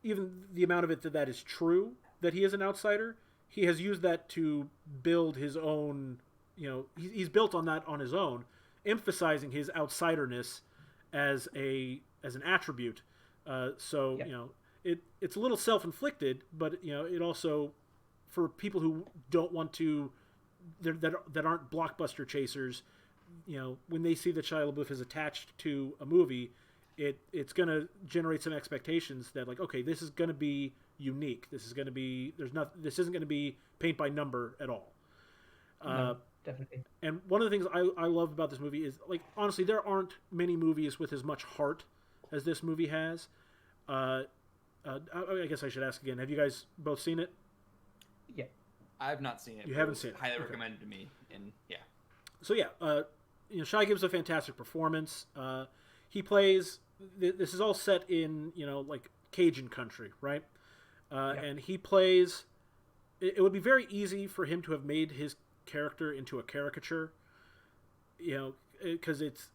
even the amount of it that is true that he is an outsider, he has used that to build his own. He's built on that on his own, emphasizing his outsiderness as an attribute. So Yeah. it's a little self inflicted, but it also for people who don't want to that aren't blockbuster chasers, when they see that Shia LaBeouf is attached to a movie, it's going to generate some expectations that like, okay, this is going to be unique. This is going to be this isn't going to be paint by number at all. No, definitely. And one of the things I love about this movie is like honestly, there aren't many movies with as much heart as this movie has. I guess I should ask again. Have you guys both seen it? Yeah. I've not seen it. You but haven't was seen it. Highly Okay. recommended to me, and yeah. So yeah, Shia gives a fantastic performance. He plays. This is all set in like Cajun country, right? And he plays. It would be very easy for him to have made his character into a caricature, because it's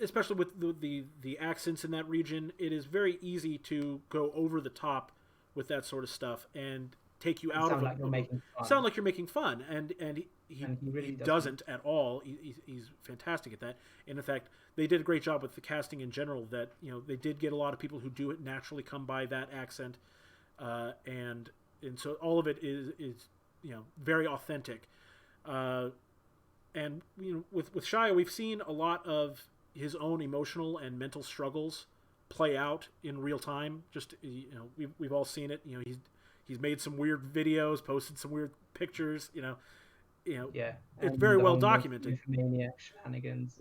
especially with the accents in that region, it is very easy to go over the top with that sort of stuff and take you out Sound of like you're making fun. sound like you're making fun, and he And he really doesn't at all. He's fantastic at that. And in fact, they did a great job with the casting in general. That they did get a lot of people who do it naturally come by that accent, and so all of it is very authentic. And with Shia, we've seen a lot of his own emotional and mental struggles play out in real time. Just we've all seen it. He's made some weird videos, posted some weird pictures. Yeah. It's And very the well whole documented. Maniac shenanigans.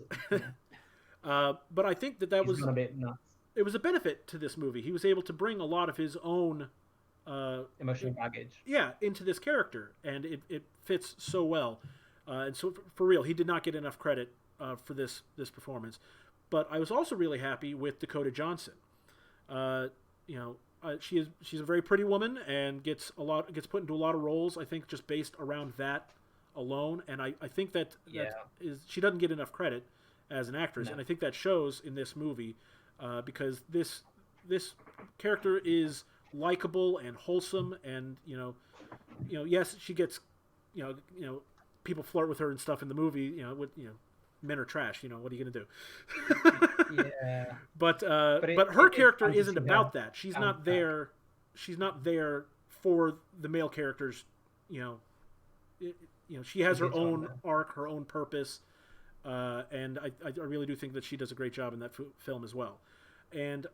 But I think that He's gone a bit nuts. it was a benefit to this movie. He was able to bring a lot of his own Emotional baggage. into this character, and it fits so well. And so for real, he did not get enough credit for this performance. But I was also really happy with Dakota Johnson. She's a very pretty woman and gets put into a lot of roles. I think just based around that alone, and I think that she doesn't get enough credit as an actress, No. and I think that shows in this movie because this character is likable and wholesome, and yes, she gets people flirt with her and stuff in the movie. Men are trash. What are you gonna do? Yeah. But it- her it character fantasy isn't now. about that. She's Sounds not there. She's not there for the male characters. She has her It's on own there. arc, her own purpose, and I really do think that she does a great job in that film as well. And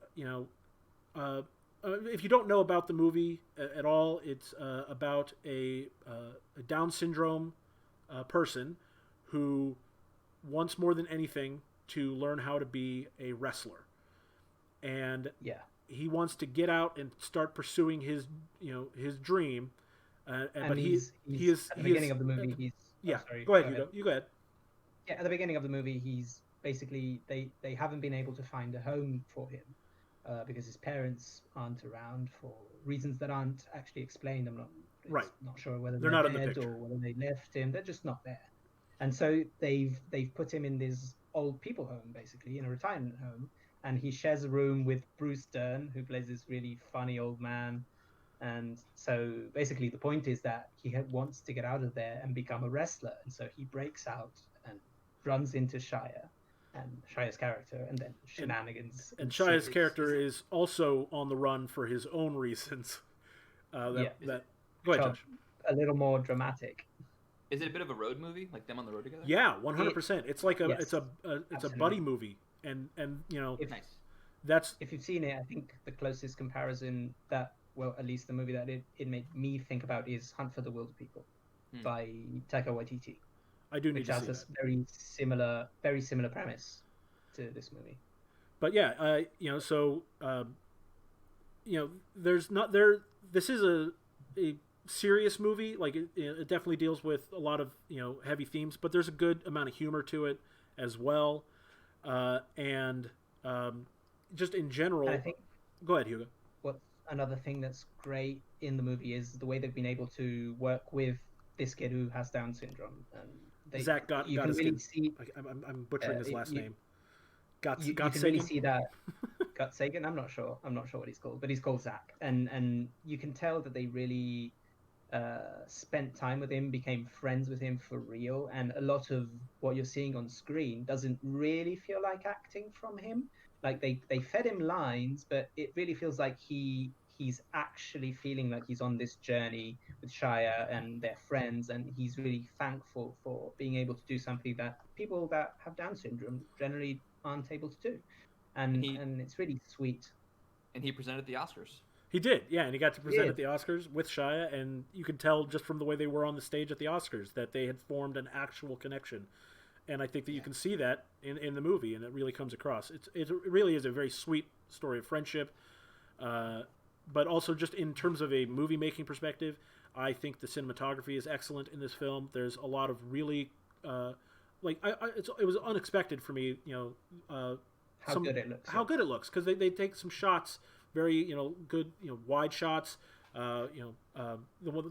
if you don't know about the movie at all, it's about a Down syndrome person who wants more than anything to learn how to be a wrestler, and Yeah. he wants to get out and start pursuing his his dream. But he is at the beginning of the movie. He's yeah. sorry, Go ahead, Hugo. You go ahead. Yeah, at the beginning of the movie, he's basically they haven't been able to find a home for him because his parents aren't around for reasons that aren't actually explained. I'm not Right. not sure whether They're they're not in the dead picture. or whether they left him. They're just not there, and so they've put him in this old people home, basically in a retirement home, and he shares a room with Bruce Dern, who plays this really funny old man. And so basically the point is that he wants to get out of there and become a wrestler, and so he breaks out and runs into Shia and Shia's character, and then shenanigans And ensue. Shia's character is also on the run for his own reasons. Go ahead, Josh. a little more dramatic. Is it a bit of a road movie, like them on the road together? Yeah, 100%. It's like Yes, it's a absolutely. buddy movie, and If, Nice. that's if you've seen it, I think the closest comparison that, well, at least the movie that it made me think about is Hunt for the Wilder People by Taika Waititi, I do need which to has see a that. very similar premise to this movie. But yeah, so there's not there. This is a serious movie. Like it definitely deals with a lot of heavy themes, but there's a good amount of humor to it as well, and just in general. And I think Go ahead, Hugo. what another thing that's great in the movie is the way they've been able to work with this kid who has Down syndrome, and Zach you got can his really kid. see I'm butchering his last name. you can really see that. Gut Sagan. I'm not sure. I'm not sure what he's called, but he's called Zach, and you can tell that they really spent time with him, became friends with him for real, and a lot of what you're seeing on screen doesn't really feel like acting from him. Like they fed him lines, but it really feels like he's actually feeling like he's on this journey with Shia and their friends, and he's really thankful for being able to do something that people that have Down syndrome generally aren't able to do, And he and it's really sweet. and he presented the Oscars. He did, yeah, and he got to He present at did. the Oscars with Shia, and you could tell just from the way they were on the stage at the Oscars that they had formed an actual connection. And I think that you can see that in the movie, and it really comes across. It really is a very sweet story of friendship, but also just in terms of a movie making perspective, I think the cinematography is excellent in this film. There's a lot of really it was unexpected for me, How good it looks. how good it looks, because they take some shots, very good wide shots. The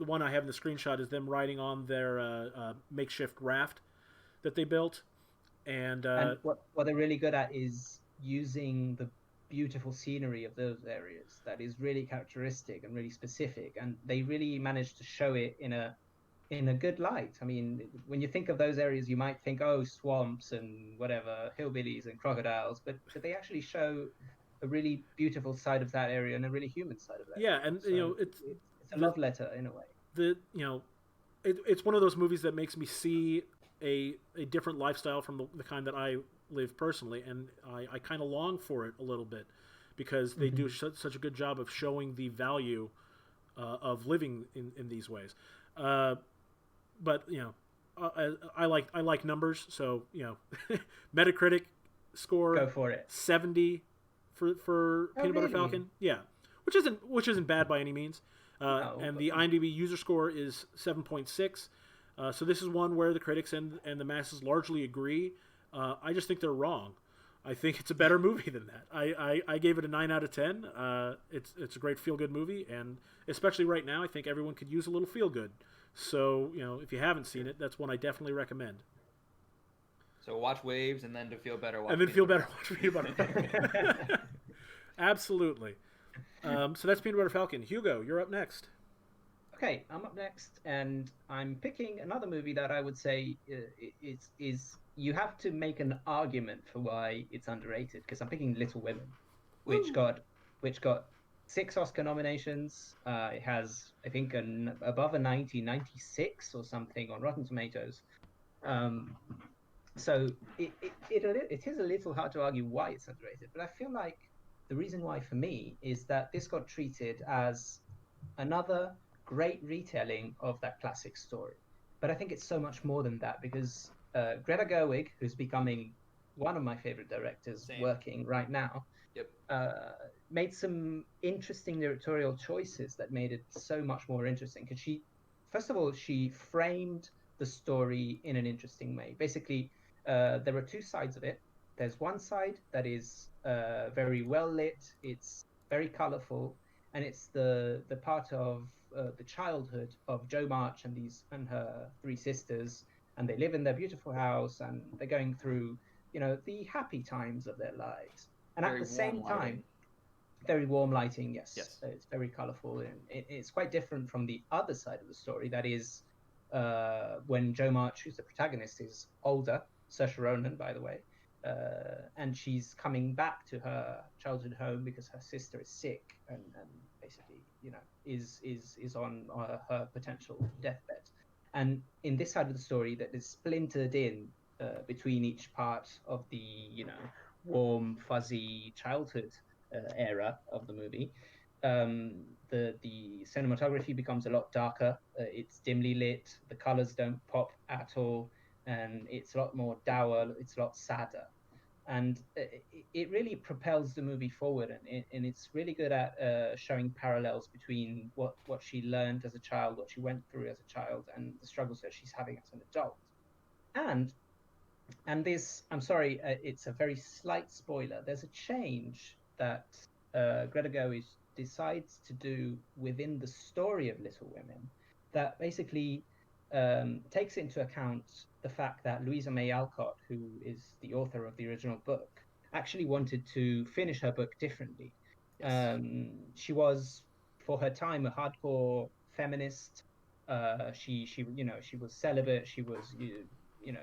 one I have in the screenshot is them riding on their makeshift raft that they built, and And what they're really good at is using the beautiful scenery of those areas that is really characteristic and really specific, and they really managed to show it in a good light. I mean, when you think of those areas, you might think, oh, swamps and whatever, hillbillies and crocodiles, but they actually show a really beautiful side of that area and a really human side of that yeah, area. and So it's a love letter in a way. It's one of those movies that makes me see a different lifestyle from the kind that I live personally, and I kind of long for it a little bit, because they do such a good job of showing the value of living in these ways. But I like numbers, so Metacritic score Go for it. 70 for Peanut Butter really? Falcon, yeah, which isn't bad by any means. No, And but- the IMDb user score is 7.6. So this is one where the critics and the masses largely agree. I just think they're wrong. I think it's a better movie than that. I gave it a 9 out of 10. It's a great feel good movie, and especially right now, I think everyone could use a little feel good. So if you haven't seen it, that's one I definitely recommend. So watch Waves, and then to feel better, watch And then Peanut feel Butter better watch Peanut Butter Falcon. Absolutely. So that's Peanut Butter Falcon. Hugo, you're up next. Okay, I'm up next, and I'm picking another movie that I would say is you have to make an argument for why it's underrated, because I'm picking Little Women, which got 6 Oscar nominations. It has, I think, above a 96 or something on Rotten Tomatoes. So it is a little hard to argue why it's underrated, but I feel like the reason why for me is that this got treated as another great retelling of that classic story. But I think it's so much more than that, because Greta Gerwig, who's becoming one of my favorite directors Same. working right now, Yep. made some interesting directorial choices that made it so much more interesting. Because first of all, she framed the story in an interesting way. Basically, there are 2 sides of it. There's one side that is very well lit, it's very colorful, and it's the part of the childhood of Jo March and her 3 sisters, and they live in their beautiful house, and they're going through the happy times of their lives. And Very at the same warm time, lighting. very warm lighting, yes. Yes. It's very colorful, and it's quite different from the other side of the story. That is when Jo March, who's the protagonist, is older, Saoirse Ronan, by the way, and she's coming back to her childhood home because her sister is sick and basically, is on her potential deathbed. And in this side of the story, that is splintered in between each part of the, warm, fuzzy childhood era of the movie. The cinematography becomes a lot darker. It's dimly lit. The colors don't pop at all, and it's a lot more dour. It's a lot sadder, and it really propels the movie forward. And it's really good at showing parallels between what she learned as a child, what she went through as a child, and the struggles that she's having as an adult. And this, I'm sorry, it's a very slight spoiler. There's a change that Greta Gerwig decides to do within the story of Little Women that basically takes into account the fact that Louisa May Alcott, who is the author of the original book, actually wanted to finish her book differently. Yes. She was, for her time, a hardcore feminist. She was celibate. She was,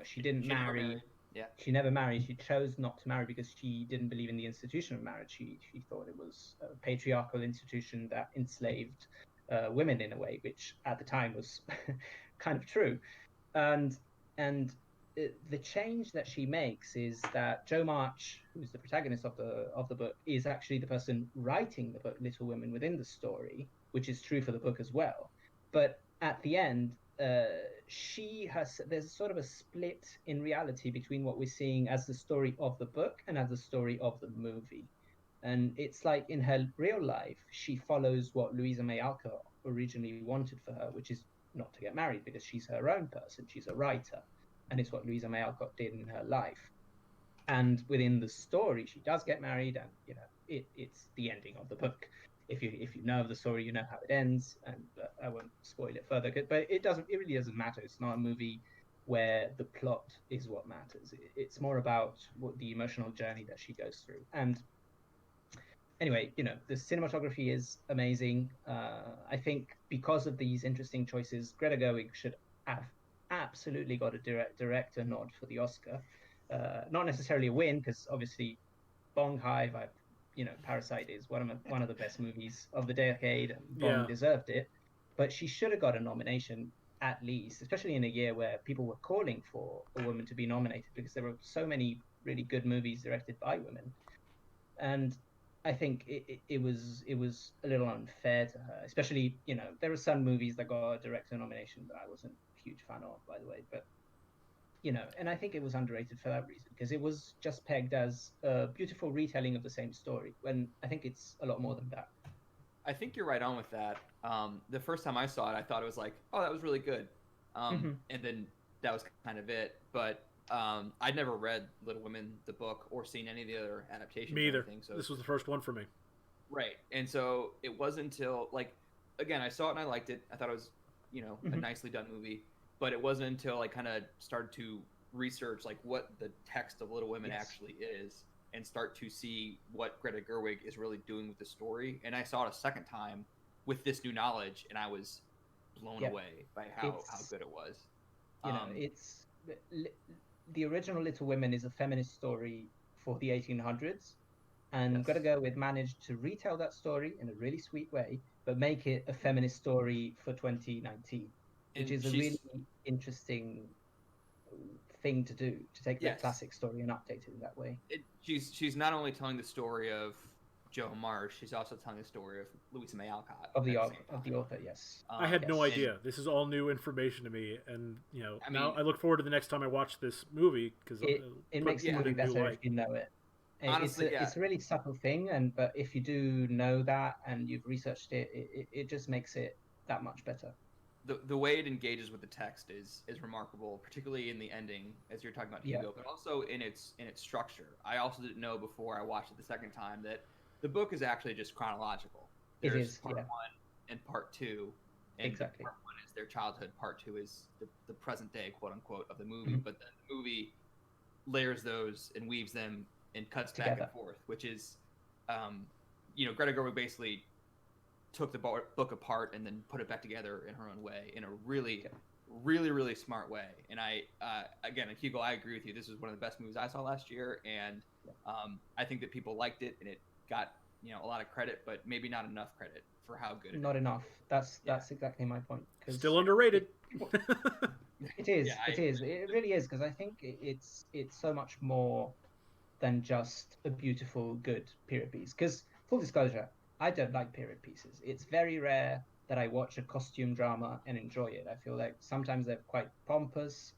she didn't She never marry. married. Yeah. She never married. She chose not to marry because she didn't believe in the institution of marriage. She thought it was a patriarchal institution that enslaved women in a way, which at the time was kind of true. And the change that she makes is that Jo March, who's the protagonist of the book, is actually the person writing the book Little Women within the story, which is true for the book as well. But at the end, there's sort of a split in reality between what we're seeing as the story of the book and as the story of the movie. And it's like in her real life, she follows what Louisa May Alcott originally wanted for her, which is not to get married because she's her own person. She's a writer, and it's what Louisa May Alcott did in her life. And within the story, she does get married, and it's the ending of the book. If you know the story, you know how it ends, and I won't spoil it further. But it really doesn't matter. It's not a movie where the plot is what matters. It's more about what the emotional journey that she goes through. And anyway, the cinematography is amazing. I think because of these interesting choices, Greta Gerwig should have absolutely got a director nod for the Oscar. Not necessarily a win, because obviously Bong Hive, Parasite is one of the best movies of the decade, and Bong deserved it. But she should have got a nomination at least, especially in a year where people were calling for a woman to be nominated, because there were so many really good movies directed by women. And I think it was a little unfair to her, especially, there are some movies that got a director nomination that I wasn't a huge fan of, by the way, but and I think it was underrated for that reason, because it was just pegged as a beautiful retelling of the same story, when I think it's a lot more than that. I think you're right on with that. The first time I saw it, I thought it was like, oh, that was really good. And then that was kind of it. But I'd never read Little Women, the book, or seen any of the other adaptations. Me either. So this was the first one for me. Right. And so it wasn't until, again, I saw it and I liked it. I thought it was, a nicely done movie. But it wasn't until I kind of started to research, what the text of Little Women actually is, and start to see what Greta Gerwig is really doing with the story. And I saw it a second time with this new knowledge, and I was blown away by how good it was. It's the original Little Women is a feminist story for the 1800s, and Greta Gerwig managed to retell that story in a really sweet way, but make it a feminist story for 2019, which is a really interesting thing to do, to take that classic story and update it in that way. She's not only telling the story of Jo March, she's also telling the story of Louisa May Alcott of the author. Yes, I had no idea. This is all new information to me, and now I look forward to the next time I watch this movie, because it makes the movie better if you know it. Honestly, it's a really subtle thing, but if you do know that and you've researched it, it just makes it that much better. The way it engages with the text is remarkable, particularly in the ending, as you're talking about Hugo, but also in its structure. I also didn't know before I watched it the second time that the book is actually just chronological. There's part 1 and part 2, and part 1 is their childhood, part 2 is the present day, quote unquote, of the movie. But then the movie layers those and weaves them and cuts back and forth, which is, Greta Gerwig basically took the book apart and then put it back together in her own way, in a really, really, really smart way. And again, Hugo, I agree with you. This was one of the best movies I saw last year, and I think that people liked it, and it got a lot of credit, but maybe not enough credit for how good it is. Not enough. That's exactly my point. Still underrated. It is. It really is, because I think it's so much more than just a beautiful, good period piece. Because, full disclosure, I don't like period pieces. It's very rare that I watch a costume drama and enjoy it. I feel like sometimes they're quite pompous,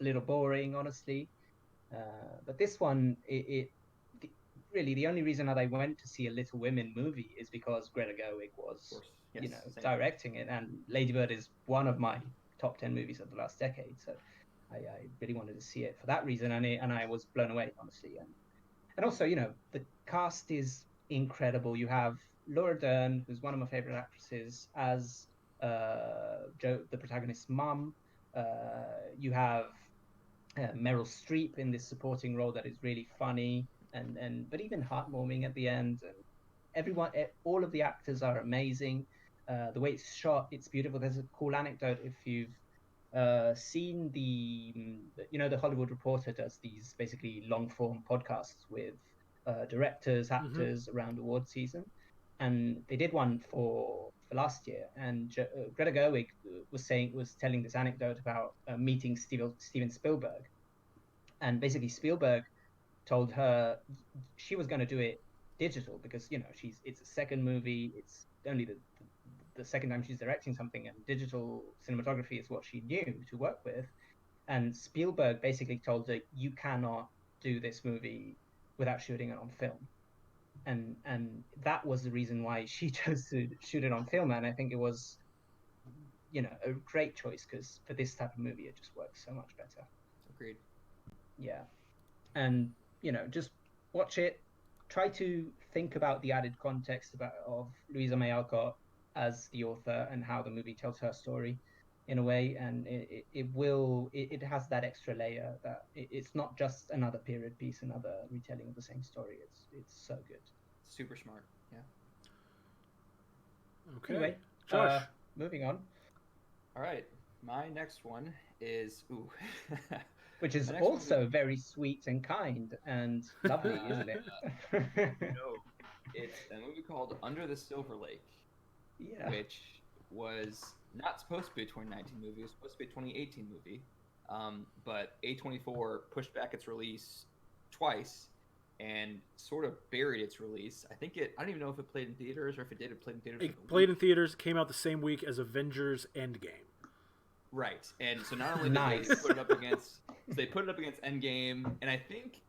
a little boring, honestly. But this one, really, the only reason that I went to see a Little Women movie is because Greta Gerwig was, directing it, and Lady Bird is one of my top 10 movies of the last decade. So I really wanted to see it for that reason, and I was blown away, honestly. And also, the cast is incredible. You have Laura Dern, who's one of my favorite actresses, as the protagonist's mum. You have Meryl Streep in this supporting role that is really funny and but even heartwarming at the end. And everyone, all of the actors are amazing. The way it's shot, it's beautiful. There's a cool anecdote if you've seen the Hollywood Reporter does these basically long form podcasts with directors, actors around award season, and they did one for last year. And Greta Gerwig was telling this anecdote about meeting Steven Spielberg, and basically Spielberg told her she was going to do it digital because it's a second movie, it's only the second time she's directing something, and digital cinematography is what she knew to work with. And Spielberg basically told her, you cannot do this movie without shooting it on film. And that was the reason why she chose to shoot it on film. And I think it was a great choice, because for this type of movie it just works so much better. Agreed. Yeah. And just watch it, try to think about the added context of Louisa May Alcott as the author and how the movie tells her story in a way, and it has that extra layer that it's not just another period piece, another retelling of the same story. It's so good. Super smart. Yeah. Okay. Anyway, Josh. Moving on. All right. My next one is which is also very sweet and kind and lovely, isn't it? No, it's a movie called Under the Silver Lake, which was not supposed to be a 2019 movie. It was supposed to be a 2018 movie, but A24 pushed back its release twice and sort of buried its release. I don't even know if it played in theaters, or if it did, it played in theaters. It played in theaters, came out the same week as Avengers Endgame. Right, and so not only did they put it up against, Endgame, and I think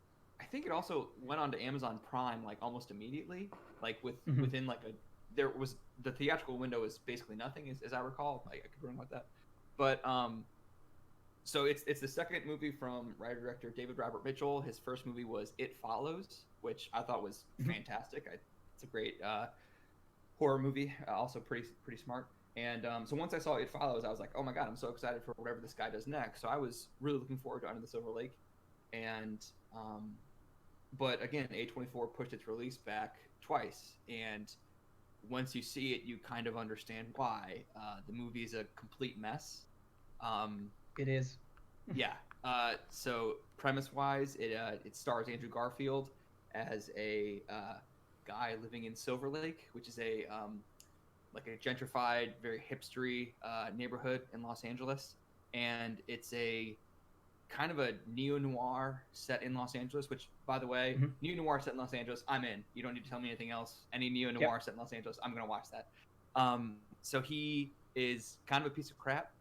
it also went on to Amazon Prime like almost immediately, like within like there was the theatrical window was basically nothing, as I recall. Like I could be wrong about that, but so it's the second movie from writer director David Robert Mitchell. His first movie was It Follows, which I thought was fantastic. It's a great horror movie, also pretty smart. And so once I saw It Follows, I was like, oh my God, I'm so excited for whatever this guy does next. So I was really looking forward to Under the Silver Lake. And, but again, A24 pushed its release back twice. And once you see it, you kind of understand why. The movie is a complete mess. It is. Yeah. So premise-wise, it stars Andrew Garfield as a guy living in Silver Lake, which is like a gentrified, very hipstery neighborhood in Los Angeles. And it's a kind of a neo-noir set in Los Angeles, which, by the way, neo-noir set in Los Angeles, I'm in. You don't need to tell me anything else. Any neo-noir set in Los Angeles, I'm going to watch that. So he is kind of a piece of crap.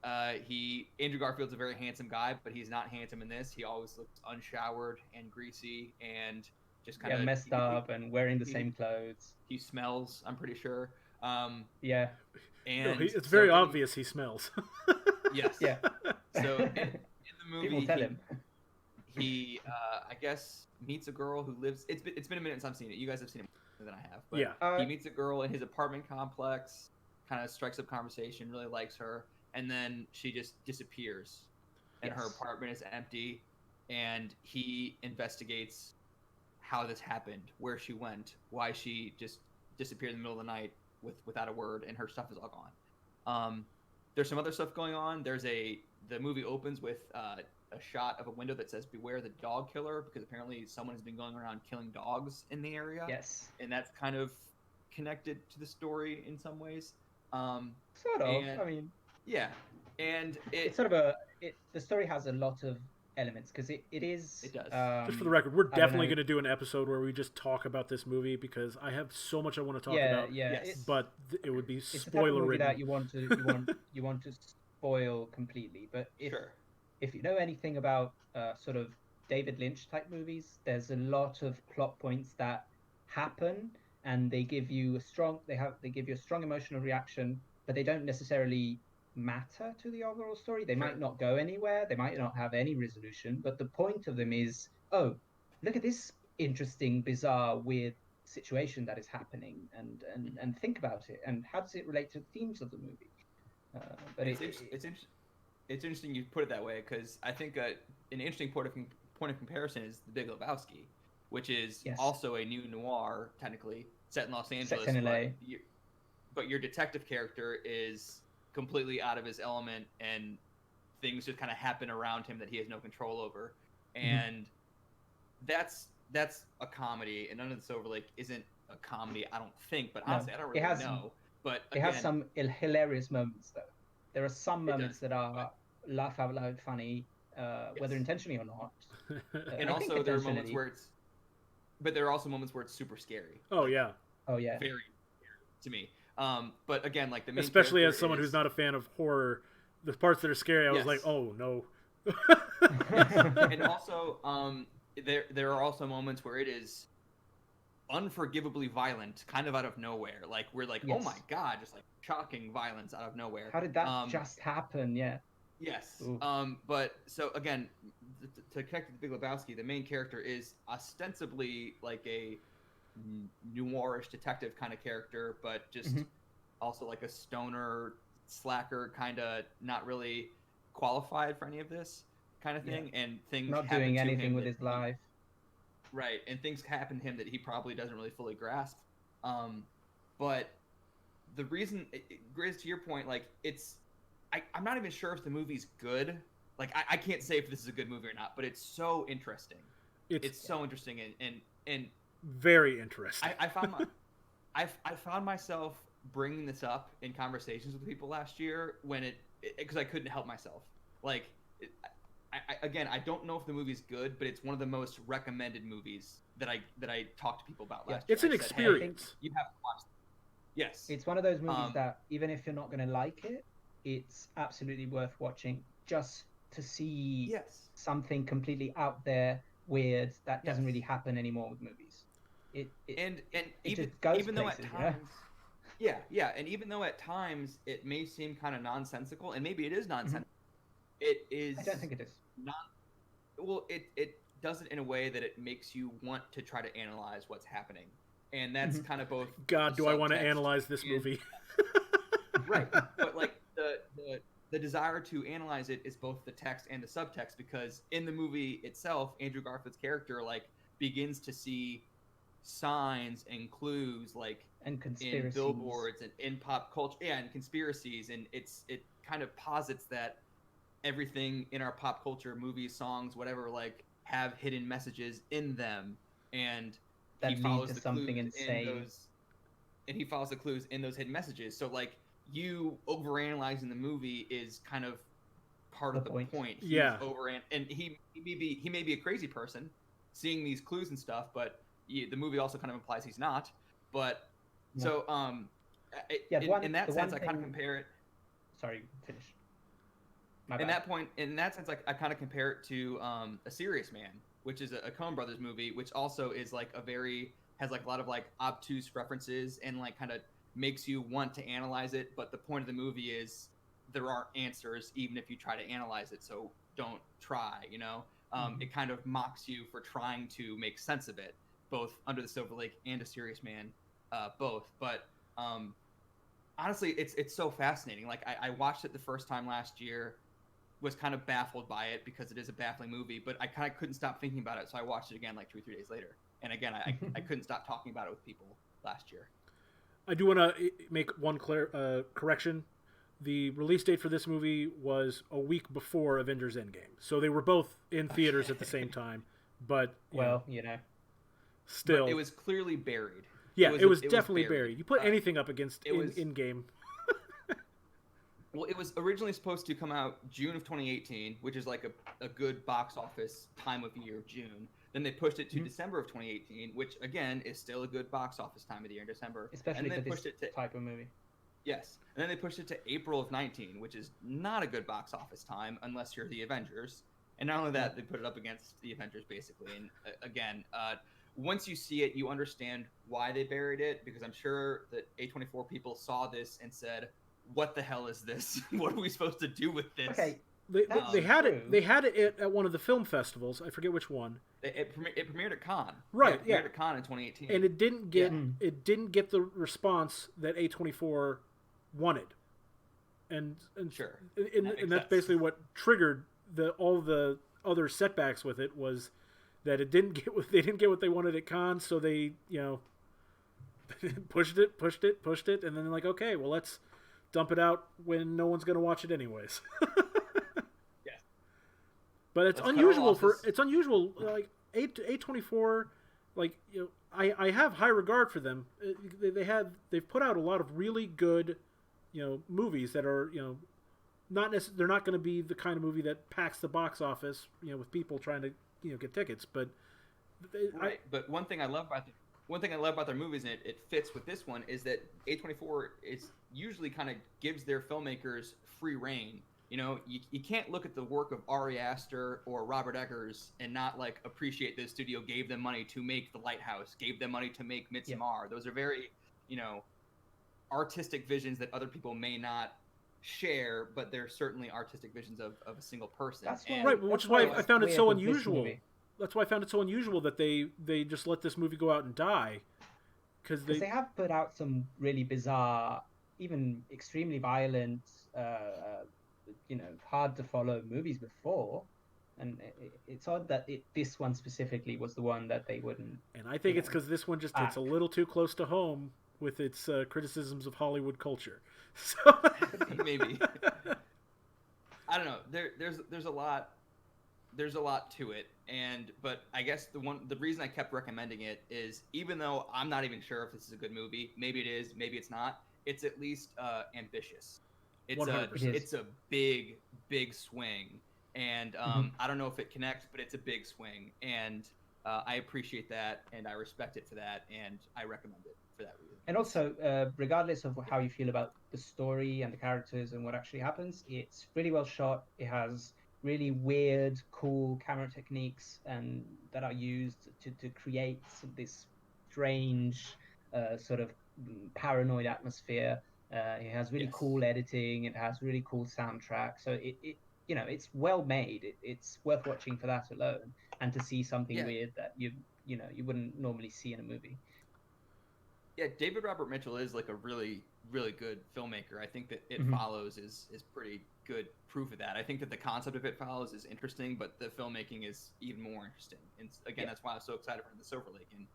Andrew Garfield's a very handsome guy, but he's not handsome in this. He always looks unshowered and greasy and just kind of messed up and wearing the same clothes. He smells, I'm pretty sure. And it's very obvious he smells. Yes. Yeah. So in the movie, people tell him. He I guess meets a girl who lives. It's been a minute since I've seen it. You guys have seen it more than I have. But he meets a girl in his apartment complex. Kind of strikes up conversation. Really likes her, and then she just disappears, and her apartment is empty. And he investigates how this happened, where she went, why she just disappeared in the middle of the night without a word, and her stuff is all gone. There's some other stuff going on. The movie opens with a shot of a window that says "Beware the dog killer," because apparently someone has been going around killing dogs in the area. Yes, and that's kind of connected to the story in some ways. Sort of. I mean, yeah, and it's sort of the story has a lot of elements, because it does. Just for the record, we're definitely going to do an episode where we just talk about this movie, because I have so much I want to talk about. Yeah, but it would be spoiler spoiler-ridden. That you want to spoil completely. But if you know anything about sort of David Lynch type movies, there's a lot of plot points that happen, and they give you a strong emotional reaction, but they don't necessarily matter to the overall story. They might not go anywhere, they might not have any resolution, but the point of them is, oh, look at this interesting, bizarre, weird situation that is happening, and think about it, and how does it relate to the themes of the movie. But it's interesting. it's interesting you put it that way because I think an interesting point of comparison is The Big Lebowski, which is Yes. also a new noir, technically set in Los Angeles, Set in LA. But your detective character is completely out of his element, and things just kind of happen around him that he has no control over, and that's a comedy. And Under the Silver Lake isn't a comedy, I don't think, but honestly, I don't really know. But it has some hilarious moments, though. There are some moments that are laugh out loud funny, whether intentionally or not. And also there are moments where there are also moments where it's super scary. Oh yeah. Oh yeah. Very scary to me. But again, like the main especially as someone who's not a fan of horror, the parts that are scary, I was like, oh no. And also, there are also moments where it is unforgivably violent, kind of out of nowhere. Like we're like, oh my god, just like shocking violence out of nowhere. How did that just happen? Yeah. Yes. But so again, to connect to The Big Lebowski, the main character is ostensibly like a noirish detective kind of character, but just also like a stoner slacker, kind of not really qualified for any of this kind of thing, and things not doing anything with his life. Right, and things happen to him that he probably doesn't really fully grasp. But the reason, Grizz, to your point, like I'm not even sure if the movie's good. Like I can't say if this is a good movie or not, but it's so interesting. It's so interesting and very interesting. I found myself bringing this up in conversations with people last year when because I couldn't help myself. Like, I don't know if the movie's good, but it's one of the most recommended movies that I talked to people about last year. It's an experience. You have to watch it. Yes. It's one of those movies that even if you're not going to like it, it's absolutely worth watching just to see something completely out there, weird, that doesn't really happen anymore with movies. And even places, though at times, and even though at times it may seem kind of nonsensical, and maybe it is nonsensical, it is. I don't think it is. It does it in a way that it makes you want to try to analyze what's happening, and that's kind of both. God, do I want to analyze this movie? Right, but like the desire to analyze it is both the text and the subtext, because in the movie itself, Andrew Garfield's character like begins to see signs and clues like in billboards and in pop culture, and conspiracies, and it kind of posits that everything in our pop culture, movies, songs, whatever, like have hidden messages in them, and that he follows the something clues insane. in those, and he follows the clues in those hidden messages. So like you overanalyzing the movie is kind of part of the point. He's and he may be a crazy person seeing these clues and stuff, but the movie also kind of implies he's not. But so in that sense, I kind of compare it. Sorry, finish. In that sense, I kind of compare it to A Serious Man, which is a Coen Brothers movie, which also is like has like a lot of like obtuse references and like kind of makes you want to analyze it. But the point of the movie is there aren't answers, even if you try to analyze it. So don't try, you know? It kind of mocks you for trying to make sense of it, both Under the Silver Lake and A Serious Man, both. But honestly, it's so fascinating. Like I watched it the first time last year, was kind of baffled by it because it is a baffling movie, but I kind of couldn't stop thinking about it. So I watched it again like 2 or 3 days later. And again, I couldn't stop talking about it with people last year. I do want to make one correction. The release date for this movie was a week before Avengers Endgame. So they were both in theaters at the same time. But, still. But it was clearly buried. Yeah, it was definitely buried. You put anything up against Endgame. Well, it was originally supposed to come out June of 2018, which is like a good box office time of year, June. Then they pushed it to December of 2018, which again is still a good box office time of the year in December. Especially for this type of movie. Yes, and then they pushed it to April of 19, which is not a good box office time unless you're the Avengers. And not only that, they put it up against the Avengers basically. And again, once you see it, you understand why they buried it, because I'm sure that A24 people saw this and said, "What the hell is this? What are we supposed to do with this?" Okay. They had it. They had it at one of the film festivals. I forget which one. It premiered at Cannes. Right. It premiered at Cannes in 2018. And it didn't get the response that A24 wanted. and Sure. and that's basically what triggered all the other setbacks with it, was that they didn't get what they wanted at Cannes, so they pushed it, and then like, okay, well, let's dump it out when no one's going to watch it anyways. Yeah. But it's unusual like A24, like, I have high regard for them. They've put out a lot of really good, movies that are, they're not going to be the kind of movie that packs the box office, with people trying to, get tickets, but but one thing I love about their movies, and it fits with this one, is that A24 is usually kind of gives their filmmakers free reign. You can't look at the work of Ari Aster or Robert Eggers and not like appreciate the studio gave them money to make The Lighthouse, gave them money to make Midsommar. Yeah. Those are very, artistic visions that other people may not share, but they're certainly artistic visions of a single person. Which is why I found it so unusual. That's why I found it so unusual that they just let this movie go out and die, because they have put out some really bizarre, even extremely violent, hard to follow movies before, and it's odd that this one specifically was the one that they wouldn't. And I think it's because this one just hits a little too close to home with its criticisms of Hollywood culture. So maybe I don't know. There's a lot. There's a lot to it, but I guess the reason I kept recommending it is, even though I'm not even sure if this is a good movie, maybe it is, maybe it's not. It's at least ambitious. It's a big swing, and I don't know if it connects, but it's a big swing, and I appreciate that, and I respect it for that, and I recommend it for that reason. And also, regardless of how you feel about the story and the characters and what actually happens, it's really well shot. It has really weird, cool camera techniques and that are used to create this strange sort of paranoid atmosphere. It has really cool editing. It has really cool soundtrack. So it's well made. It's worth watching for that alone, and to see something weird that you wouldn't normally see in a movie. Yeah, David Robert Mitchell is like a really, really good filmmaker. I think that It Follows is pretty good proof of that. I think that the concept of It Follows is interesting, but the filmmaking is even more interesting. And again, that's why I'm so excited for The Silver Lake. And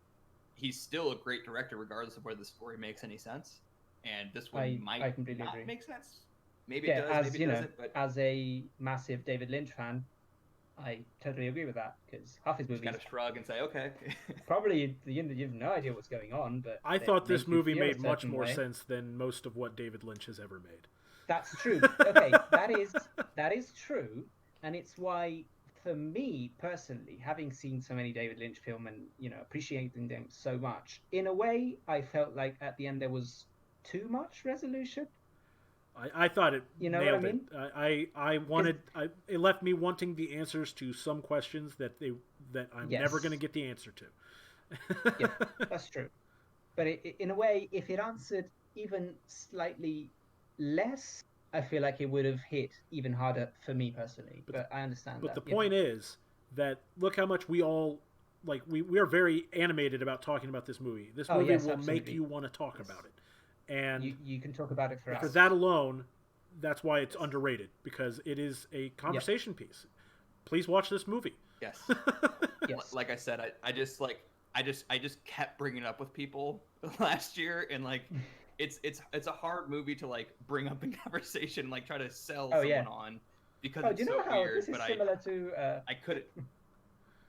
he's still a great director, regardless of whether the story makes any sense. And this one might not make sense. Maybe it does, maybe it doesn't. But as a massive David Lynch fan, I totally agree with that, because half his movies... Got to shrug and say, okay. Probably you have no idea what's going on, but... I thought this movie made much more sense than most of what David Lynch has ever made. That's true. Okay, that is true, and it's why, for me personally, having seen so many David Lynch films and appreciating them so much, in a way, I felt like at the end there was too much resolution. I thought it nailed what I it. I wanted. It left me wanting the answers to some questions that I'm never going to get the answer to. Yeah, that's true. But in a way, if it answered even slightly less, I feel like it would have hit even harder for me personally. But I understand. But the point is that look how much we all we are very animated about talking about this movie. This movie will absolutely make you want to talk about it. And you can talk about it for us. For that alone, that's why it's underrated, because it is a conversation piece. Please watch this movie. Yes. Like I said, I just kept bringing it up with people last year, and it's a hard movie to bring up in conversation, try to sell someone on, because it's so weird. This is similar to I couldn't.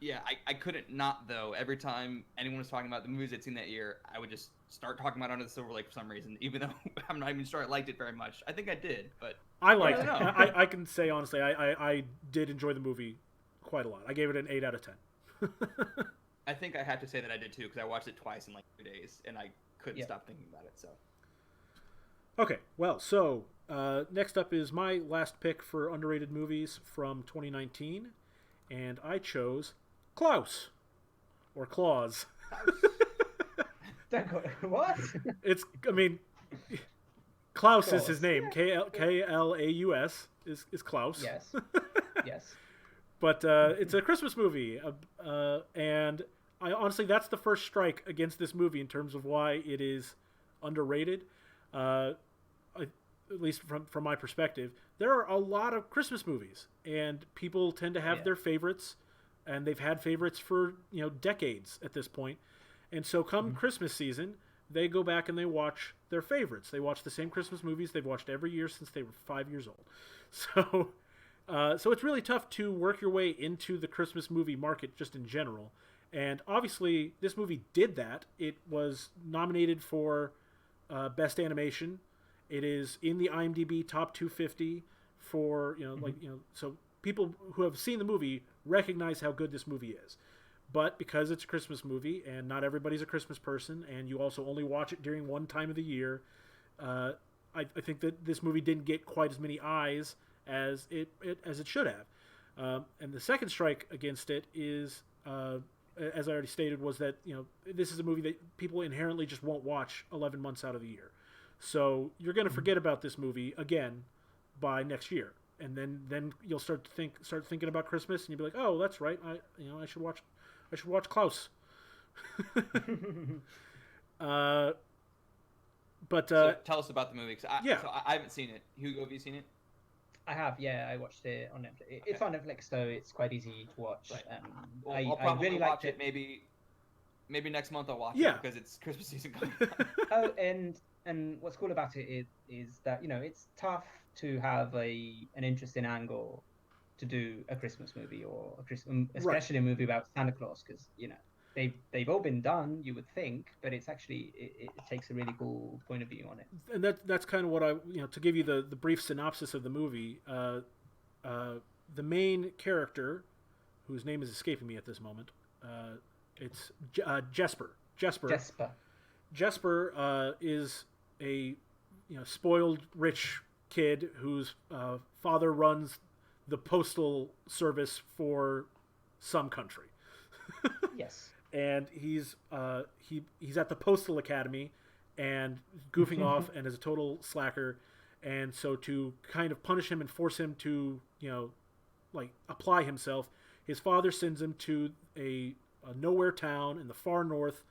Yeah, I couldn't not, though. Every time anyone was talking about the movies I'd seen that year, I would just start talking about Under the Silver Lake for some reason, even though I'm not even sure I liked it very much. I think I did, but... I liked it. I can say, honestly, I did enjoy the movie quite a lot. I gave it an 8 out of 10. I think I have to say that I did, too, because I watched it twice in 2 days, and I couldn't stop thinking about it, so... Okay, well, so next up is my last pick for underrated movies from 2019, and I chose... Klaus, or Claus. What? Klaus is his name. Klaus is Klaus. Yes. Yes. But it's a Christmas movie, and I honestly, that's the first strike against this movie in terms of why it is underrated. at least from my perspective, there are a lot of Christmas movies, and people tend to have their favorites, and they've had favorites for decades at this point. And so come Christmas season, they go back and they watch their favorites. They watch the same Christmas movies they've watched every year since they were 5 years old. So it's really tough to work your way into the Christmas movie market just in general. And obviously, this movie did that. It was nominated for Best Animation. It is in the IMDb Top 250 for so people who have seen the movie recognize how good this movie is. But because it's a Christmas movie and not everybody's a Christmas person, and you also only watch it during one time of the year, I think that this movie didn't get quite as many eyes as it should have. And the second strike against it is, as I already stated, was that this is a movie that people inherently just won't watch 11 months out of the year. So you're going to forget about this movie again by next year, and then you'll start thinking about Christmas, and you'll be like, oh, that's right, I should watch Klaus. But so tell us about the movie. So yeah, I haven't seen it. Hugo, have you seen it? I have, yeah. I watched it on Netflix. Okay. It's on Netflix, so it's quite easy to watch. Right. Well, I'll probably I really watch liked it. Maybe next month I'll watch Yeah. it because it's Christmas season coming up. Oh, and what's cool about it is that it's tough to have an interesting angle to do a Christmas movie or especially a movie about Santa Claus, because they've all been done, you would think, but it's actually it takes a really cool point of view on it. And that's kind of what I to give you the brief synopsis of the movie. The main character, whose name is escaping me at this moment, it's Jesper. Jesper is a spoiled rich kid whose father runs the postal service for some country. Yes. And he's at the Postal Academy and goofing off and is a total slacker. And so to kind of punish him and force him to apply himself, his father sends him to a nowhere town in the far north,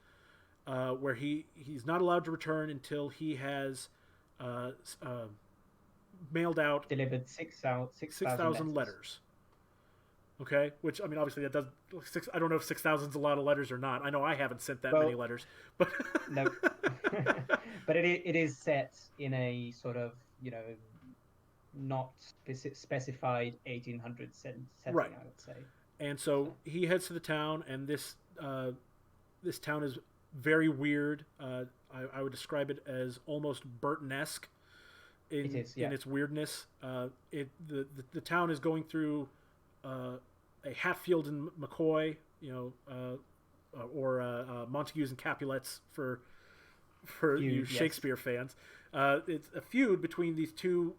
where he's not allowed to return until he has mailed out delivered 6,000 letters. Okay, which obviously that does I don't know if 6,000 is a lot of letters or not. I know I haven't sent that many letters, but no. But it is set in a sort of not specified 1800 setting, right. I would say. And so he heads to the town, and this town is very weird. I would describe it as almost Burton-esque in its weirdness. The town is going through a Hatfield and McCoy, or Montagues and Capulets for you Shakespeare fans. It's a feud between these two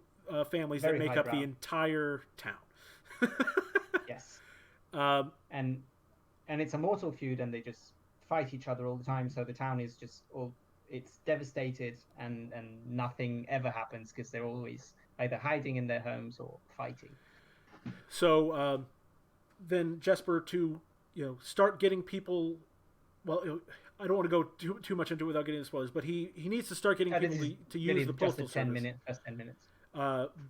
families that make up the entire town. Yes. And it's a mortal feud, and they just fight each other all the time. So the town is it's devastated, and nothing ever happens because they're always either hiding in their homes or fighting. So then Jesper, to start getting people, well, I don't want to go too much into it without getting into spoilers, but he needs to start getting people to use the postal service. First 10 minutes.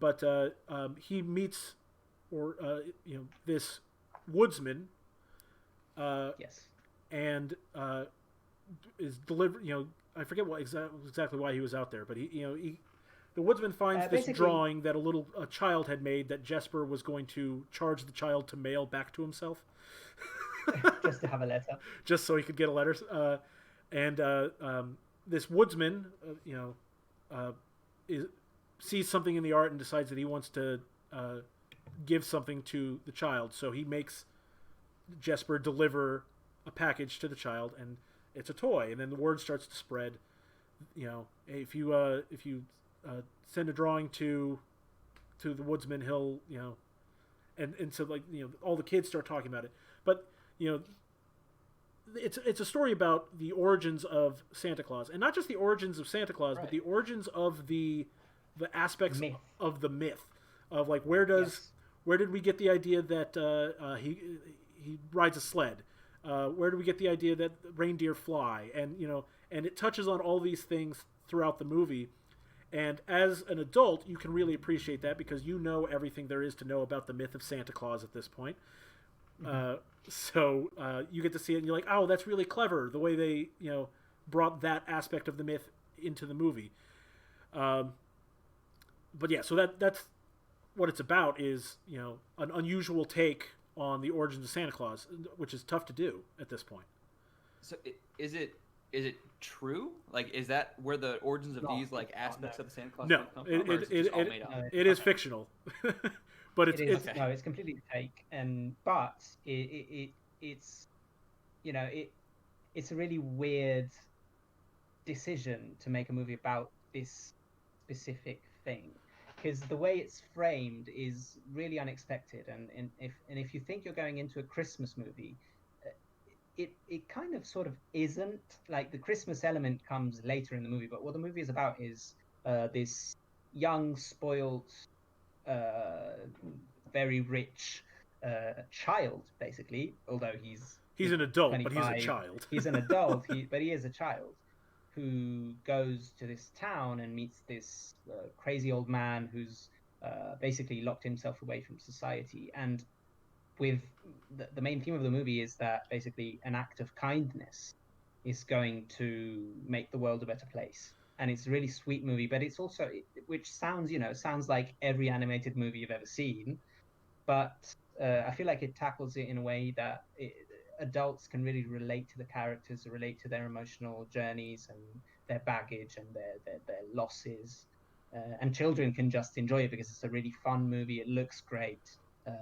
But he meets this woodsman. Yes. And is delivered. I forget exactly why he was out there, but the woodsman finds this drawing that a child had made that Jesper was going to charge the child to mail back to himself. Just to have a letter. Just so he could get a letter. This woodsman, sees something in the art and decides that he wants to give something to the child. So he makes Jesper deliver a package to the child, and it's a toy. And then the word starts to spread. If you send a drawing to the woodsman, he'll and so all the kids start talking about it. But it's a story about the origins of Santa Claus, and not just the origins of Santa Claus, but the origins of the aspects of the myth of where did we get the idea that he rides a sled? Where do we get the idea that reindeer fly? And and it touches on all these things throughout the movie, And as an adult, you can really appreciate that because you know everything there is to know about the myth of Santa Claus at this point. So you get to see it, and you're like, oh, that's really clever the way they brought that aspect of the myth into the movie. But yeah, so that's what it's about, is an unusual take on the origins of Santa Claus, which is tough to do at this point. So is it true? Like, is that where the origins of these like aspects of the Santa Claus No, come from, or is it just all made up? It is fictional, but it's no, it's completely fake. But it's it's a really weird decision to make a movie about this specific thing, because the way it's framed is really unexpected. And if you think you're going into a Christmas movie, it kind of sort of isn't. Like, the Christmas element comes later in the movie, but what the movie is about is this young, spoiled, very rich child, basically. Although he's an adult, but he's a child. He's an adult, but he is a child who goes to this town and meets this crazy old man who's basically locked himself away from society. And with the main theme of the movie is that basically an act of kindness is going to make the world a better place. And it's a really sweet movie, but it's also, which sounds like every animated movie you've ever seen, but I feel like it tackles it in a way that adults can really relate to the characters, relate to their emotional journeys and their baggage and their losses, and children can just enjoy it because it's a really fun movie. It looks great.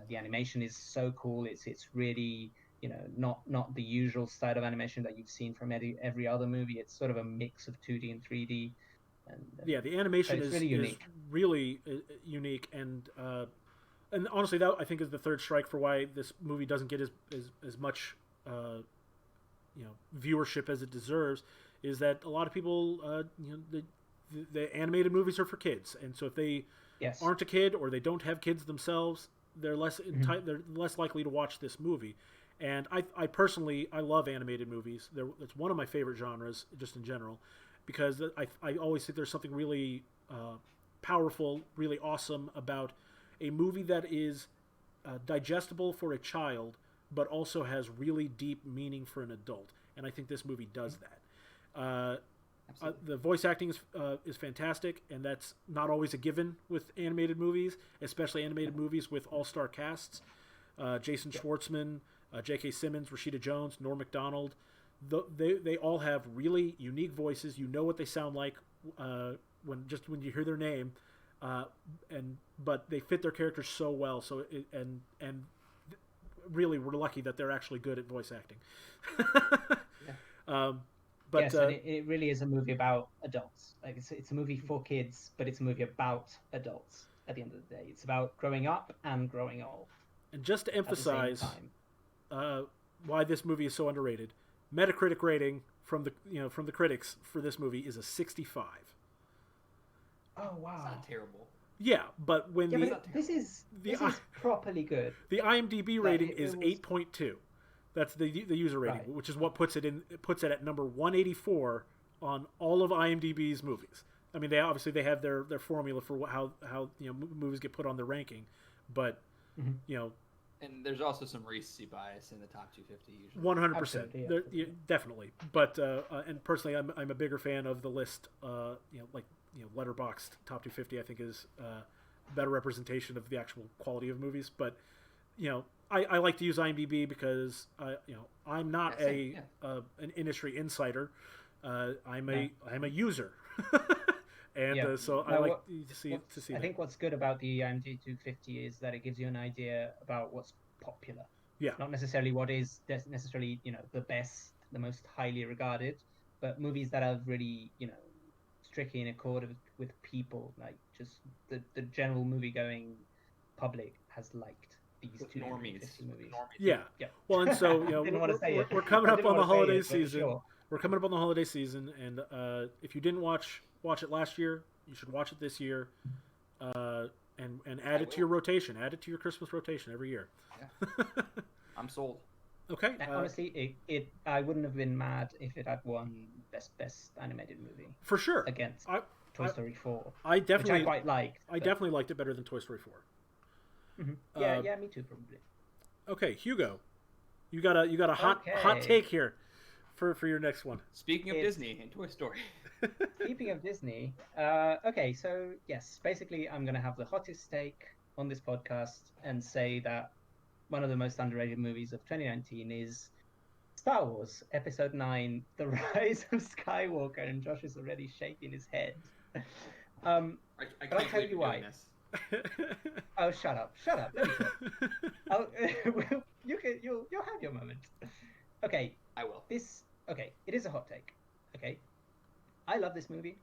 The animation is so cool. It's really not the usual style of animation that you've seen from every other movie. It's sort of a mix of 2D and 3D. And yeah, the animation is really unique, and honestly, that I think is the third strike for why this movie doesn't get as much viewership as it deserves, is that a lot of people the animated movies are for kids, and so if they aren't a kid or they don't have kids themselves, they're less they're less likely to watch this movie. And I personally love animated movies. It's one of my favorite genres just in general, because I always think there's something really powerful, really awesome about a movie that is digestible for a child but also has really deep meaning for an adult. And I think this movie does that. The voice acting is fantastic, and that's not always a given with animated movies, especially animated movies with all-star casts. Jason Schwartzman, J.K. Simmons, Rashida Jones, Norm Macdonald. They all have really unique voices. You know what they sound like when you hear their name, but they fit their characters so well. So really, we're lucky that they're actually good at voice acting. But yes, and it really is a movie about adults. Like, it's a movie for kids, but it's a movie about adults. At the end of the day, it's about growing up and growing old. And just to emphasize why this movie is so underrated, Metacritic rating from the critics for this movie is a 65. Oh wow, it's not terrible. Yeah, but this is properly good. The IMDb rating is 8.2. That's the user rating, right, which is what puts it at number 184 on all of IMDb's movies. I mean, they have their formula for how movies get put on their ranking, but and there's also some recency bias in the top 250 usually. 100%, definitely. But and personally, I'm a bigger fan of the list. Letterboxd top 250, I think, is a better representation of the actual quality of movies. But I like to use IMDb because I'm not an industry insider. I'm a user, and so I like to see I think what's good about the IMDb 250 is that it gives you an idea about what's popular. Yeah. Not necessarily what is necessarily the best, the most highly regarded, but movies that are really strictly in accord with people, like just the general movie-going public has liked these two movies. Yeah. Well, and so we're coming up on the holiday season. Sure. We're coming up on the holiday season, and if you didn't watch it last year, you should watch it this year, and add it to your rotation. Add it to your Christmas rotation every year. Yeah. I'm sold. Okay. Honestly, I wouldn't have been mad if it had won best animated movie. For sure. Against Toy Story 4, I which definitely I quite liked. I definitely liked it better than Toy Story 4. Yeah, yeah, me too, probably. Okay, Hugo, you got a hot Okay. take here for your next one. Speaking of It's- Disney and Toy Story. Speaking of Disney, okay, so yes, basically, I'm going to have the hottest take on this podcast and say that one of the most underrated movies of 2019 is Star Wars Episode 9, The Rise of Skywalker, and Josh is already shaking his head. I But I'll can't tell believe you you're why. doing this. Oh, shut up, let me talk. Oh, you'll have your moment. Okay, I will. it is a hot take. Okay, I love this movie.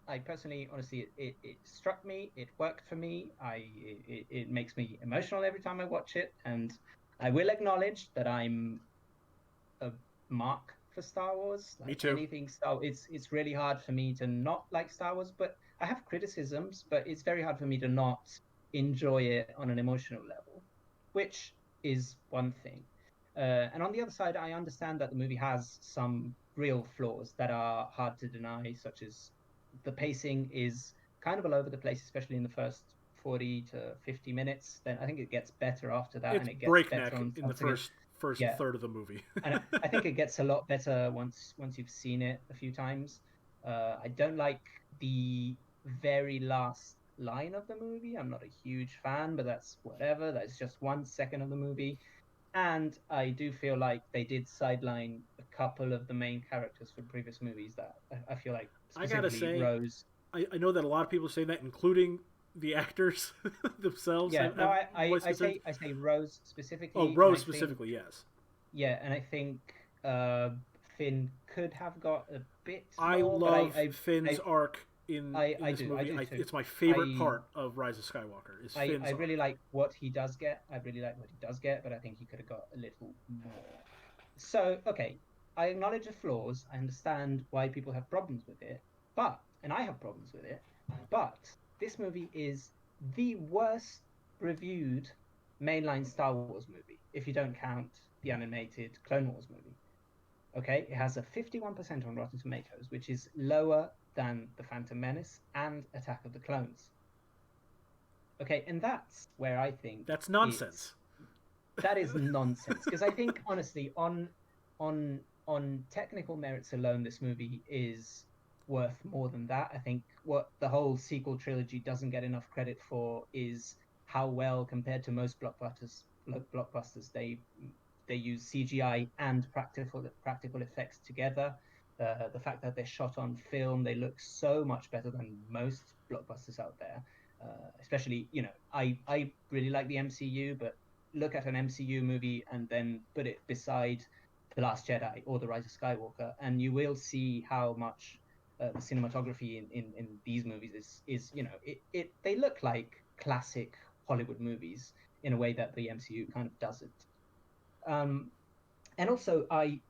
I personally, honestly, it struck me. It worked for me. It makes me emotional every time I watch it, and I will acknowledge that I'm a mark for Star Wars. Me too. Anything Star, it's really hard for me to not like Star Wars, but I have criticisms. But it's very hard for me to not enjoy it on an emotional level, which is one thing. And on the other side, I understand that the movie has some real flaws that are hard to deny, such as the pacing is kind of all over the place, especially in the first 40 to 50 minutes. Then I think it gets better after that, It's and it gets breakneck better in the first yeah. third of the movie. And I think it gets a lot better once you've seen it a few times. I don't like the very last line of the movie. I'm not a huge fan, but that's whatever. That's just 1 second of the movie. And I do feel like they did sideline a couple of the main characters from previous movies that I feel like I gotta specifically say, Rose. I know that a lot of people say that, including the actors themselves. Yeah, have, no, have voice I concerns. say Rose specifically. Oh, and Rose I think- specifically, yes. Yeah, and I think Finn could have got a bit I more, love but Finn's arc in this do movie. too. It's my favorite I- part of Rise of Skywalker. Is Finn's I really arc. like what he does get. I really like what he does get, but I think he could have got a little more. So, okay, I acknowledge the flaws. I understand why people have problems with it, and I have problems with it, but this movie is the worst reviewed mainline Star Wars movie, if you don't count the animated Clone Wars movie. Okay, it has a 51% on Rotten Tomatoes, which is lower than The Phantom Menace and Attack of the Clones. Okay, and that's where I think That's nonsense. that is nonsense, because I think honestly, on technical merits alone, this movie is worth more than that. I think what the whole sequel trilogy doesn't get enough credit for is how well, compared to most blockbusters, they use CGI and practical effects together. The fact that they're shot on film, they look so much better than most blockbusters out there. Especially, I really like the MCU, but look at an MCU movie and then put it beside The Last Jedi or The Rise of Skywalker, and you will see how much the cinematography in these movies is they look like classic Hollywood movies in a way that the MCU kind of doesn't. And also, I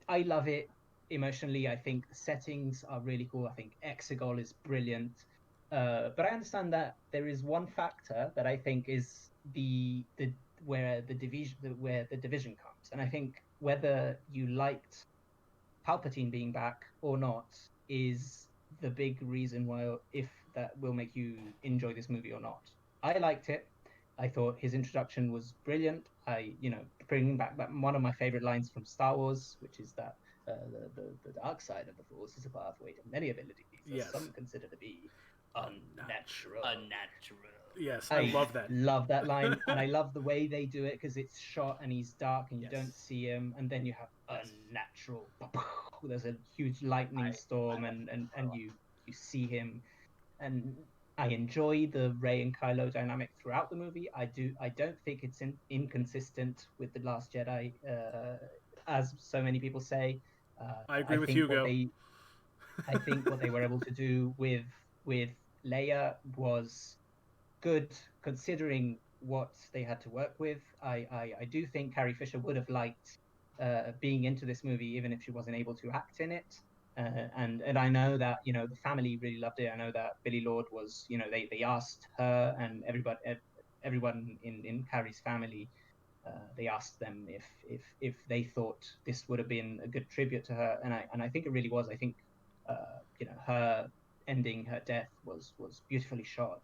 love it emotionally. I think the settings are really cool. I think Exegol is brilliant. But I understand that there is one factor that I think is where the division comes, and I think whether you liked Palpatine being back or not is the big reason why, if that will make you enjoy this movie or not. I liked it. I thought his introduction was brilliant. Bringing back one of my favorite lines from Star Wars, which is that the dark side of the Force is a pathway to many abilities that Yes. some consider to be unnatural. Yes, I love that. Love that line, and I love the way they do it because it's shot and he's dark and you Yes. don't see him, and then you have Yes. unnatural. There's a huge lightning storm, and you see him, and I enjoy the Rey and Kylo dynamic throughout the movie. I don't think it's inconsistent with The Last Jedi, as so many people say. I agree with think Hugo. I think what they were able to do with Leia was good, considering what they had to work with. I do think Carrie Fisher would have liked being into this movie, even if she wasn't able to act in it. And I know that the family really loved it. I know that Billy Lord was, they asked her and everyone in Carrie's family. They asked them if they thought this would have been a good tribute to her, and I think it really was. I think her ending, her death was beautifully shot,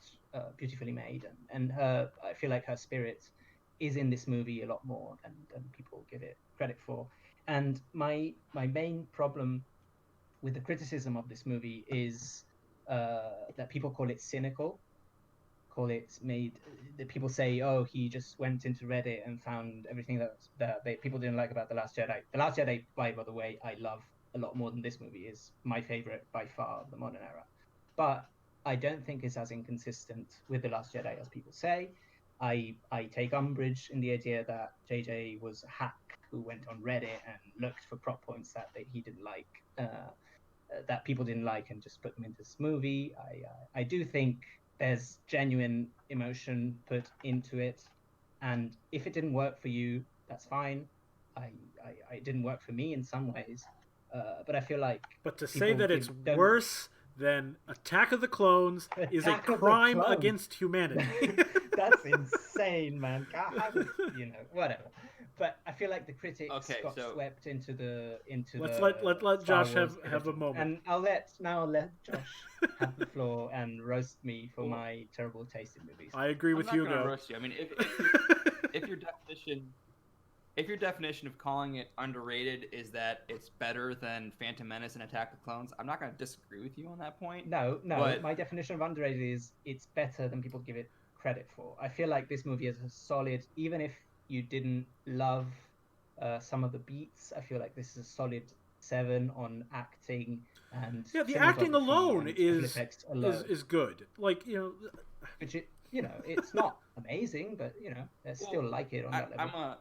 beautifully made, and her, I feel like her spirit is in this movie a lot more than people give it credit for. And my main problem with the criticism of this movie is that people call it cynical, call it made. That people say, oh, he just went into Reddit and found everything that people didn't like about The Last Jedi. The Last Jedi, by the way, I love a lot more than this movie. Is my favorite by far of the modern era, but I don't think it's as inconsistent with The Last Jedi as people say. I take umbrage in the idea that JJ was a hack who went on Reddit and looked for plot points that he didn't like, that people didn't like, and just put them into this movie. I do think there's genuine emotion put into it, and if it didn't work for you, that's fine. It didn't work for me in some ways, but I feel like But to say that it's worse than Attack of the Clones is a crime against humanity. That's insane, man. Whatever. But I feel like the critics got swept into the let Josh have a moment, and I'll let Josh have the floor and roast me for my terrible taste in movies. I agree with Hugo. I'm not going to roast you. I mean, if your definition of calling it underrated is that it's better than Phantom Menace and Attack of the Clones, I'm not going to disagree with you on that point. No. But my definition of underrated is it's better than people give it credit for. I feel like this movie is a solid, even if you didn't love some of the beats, I feel like this is a solid 7 on acting and the acting alone is good. Like, which it's not amazing, but I still like it on that level.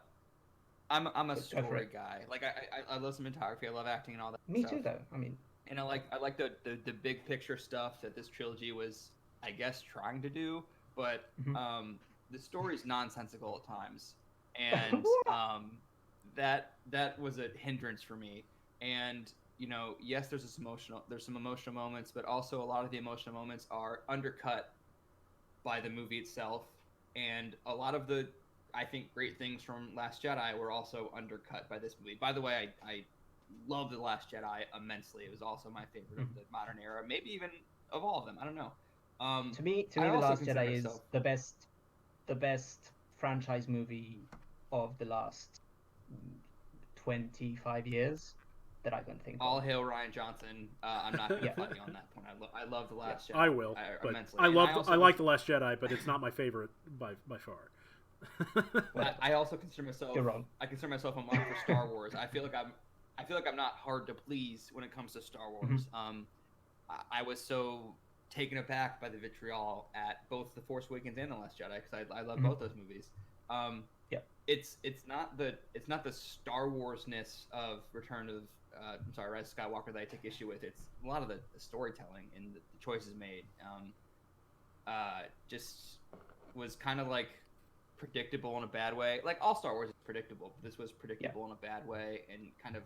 I'm a story guy. Like I love cinematography. I love acting and all that. Me too, though. I mean, and I like the big picture stuff that this trilogy was, I guess, trying to do. But the story's nonsensical at times, and that was a hindrance for me. And yes, there's some emotional moments, but also a lot of the emotional moments are undercut by the movie itself, and a lot of the, I think, great things from Last Jedi were also undercut by this movie. By the way, I love The Last Jedi immensely. It was also my favorite of the modern era, maybe even of all of them. I don't know. To me, The Last Jedi is the best franchise movie of the last 25 years that I can think of. All hail Rian Johnson. I'm not going to fight you on that point. I love The Last Jedi. I will, but immensely. I like The Last Jedi, but it's not my favorite by far. I also consider myself. You're wrong. I consider myself a mark for Star Wars. I feel like I'm not hard to please when it comes to Star Wars. I was so taken aback by the vitriol at both The Force Awakens and The Last Jedi because I love both those movies. It's not the Star Wars-ness of Rise of Skywalker that I take issue with. It's a lot of the storytelling and the choices made. Just was kind of like predictable in a bad way. Like all Star Wars is predictable, but this was predictable in a bad way, and kind of,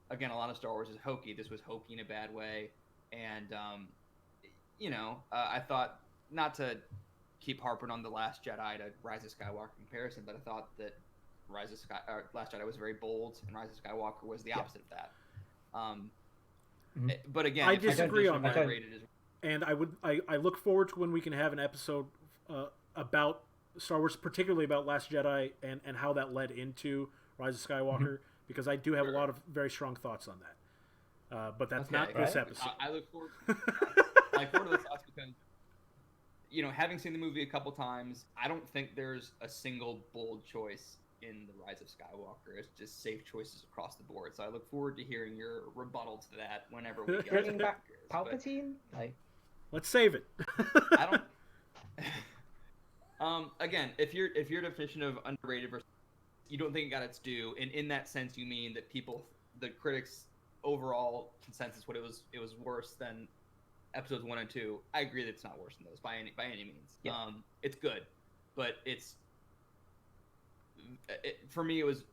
again, a lot of Star Wars is hokey. This was hokey in a bad way, and I thought, not to keep harping on The Last Jedi to Rise of Skywalker comparison, but I thought that Last Jedi was very bold, and Rise of Skywalker was the opposite of that. But again, I disagree on that. And I look forward to when we can have an episode about Star Wars, particularly about Last Jedi and how that led into Rise of Skywalker, because I do have a lot of very strong thoughts on that. But that's not this episode. I look forward to those thoughts because, having seen the movie a couple times, I don't think there's a single bold choice in The Rise of Skywalker. It's just safe choices across the board. So I look forward to hearing your rebuttal to that whenever we get bringing back Palpatine. Let's save it. I don't. Again, if your definition of underrated versus, you don't think it got its due, and in that sense, you mean that the critics' overall consensus, it was worse than episodes 1 and 2. I agree that it's not worse than those by any means. Yeah. It's good, but for me, it was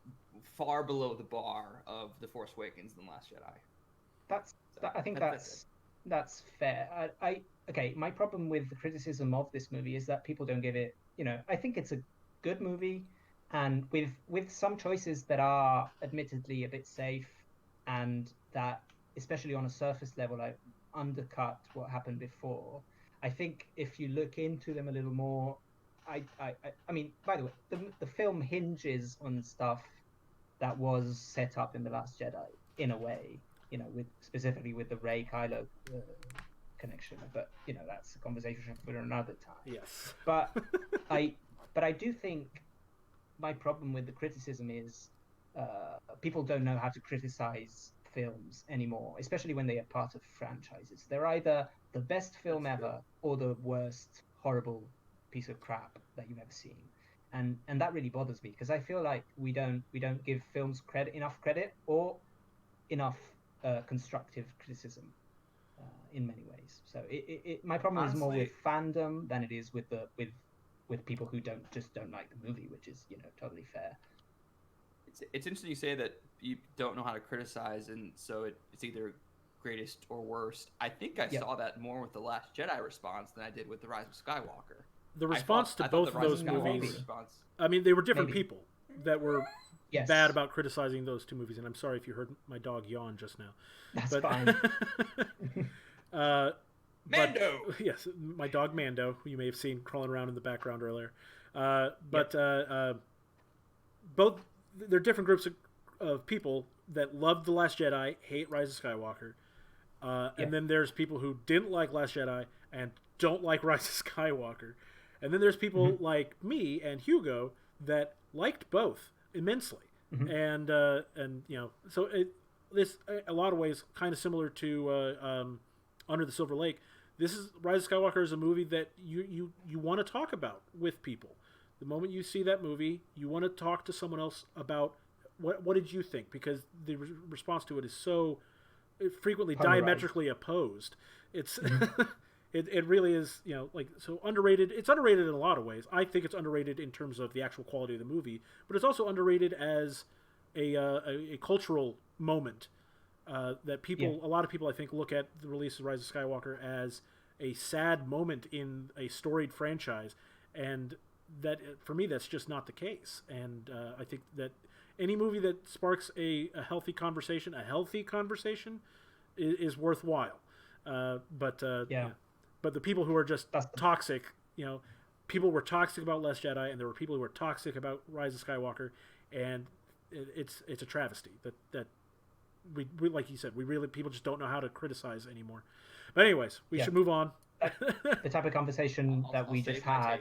far below the bar of The Force Awakens and The Last Jedi. I think that's fair. Okay, my problem with the criticism of this movie is that people don't give it, I think it's a good movie, and with some choices that are admittedly a bit safe, and that, especially on a surface level, undercut what happened before. I think if you look into them a little more, I mean, by the way, the film hinges on stuff that was set up in The Last Jedi in a way, with specifically with the Rey Kylo connection. But that's a conversation for another time. Yes. But I do think my problem with the criticism is people don't know how to criticize films anymore, especially when they are part of franchises. They're either the best film ever or the worst horrible piece of crap that you've ever seen. And that really bothers me, because I feel like we don't give films enough credit or enough constructive criticism in many ways. So my problem is more with fandom than it is with people who don't like the movie, which is totally fair. It's interesting you say that you don't know how to criticize, and so it's either greatest or worst. I think I saw that more with The Last Jedi response than I did with The Rise of Skywalker. The response to both of those movies, I mean, they were different people that were bad about criticizing those two movies, and I'm sorry if you heard my dog yawn just now. That's fine. Mando! Yes, my dog Mando, who you may have seen crawling around in the background earlier. Both, they're different groups of people that loved The Last Jedi, hate Rise of Skywalker. And then there's people who didn't like Last Jedi and don't like Rise of Skywalker. And then there's people like me and Hugo that liked both immensely. And so this, a lot of ways, kind of similar to Under the Silver Lake. This is Rise of Skywalker is a movie that you want to talk about with people. The moment you see that movie, you want to talk to someone else about what did you think, because the response to it is so frequently diametrically opposed. It's it really is, so underrated. It's underrated in a lot of ways. I think it's underrated in terms of the actual quality of the movie, but it's also underrated as a cultural moment that people, a lot of people, I think, look at the release of Rise of Skywalker as a sad moment in a storied franchise, and that for me that's just not the case. And I think that any movie that sparks a healthy conversation is worthwhile. But the people who are just toxic, people were toxic about Last Jedi, and there were people who were toxic about Rise of Skywalker, and it's a travesty that we like you said, people just don't know how to criticize anymore. But anyways, we should move on. The type of conversation that we just had.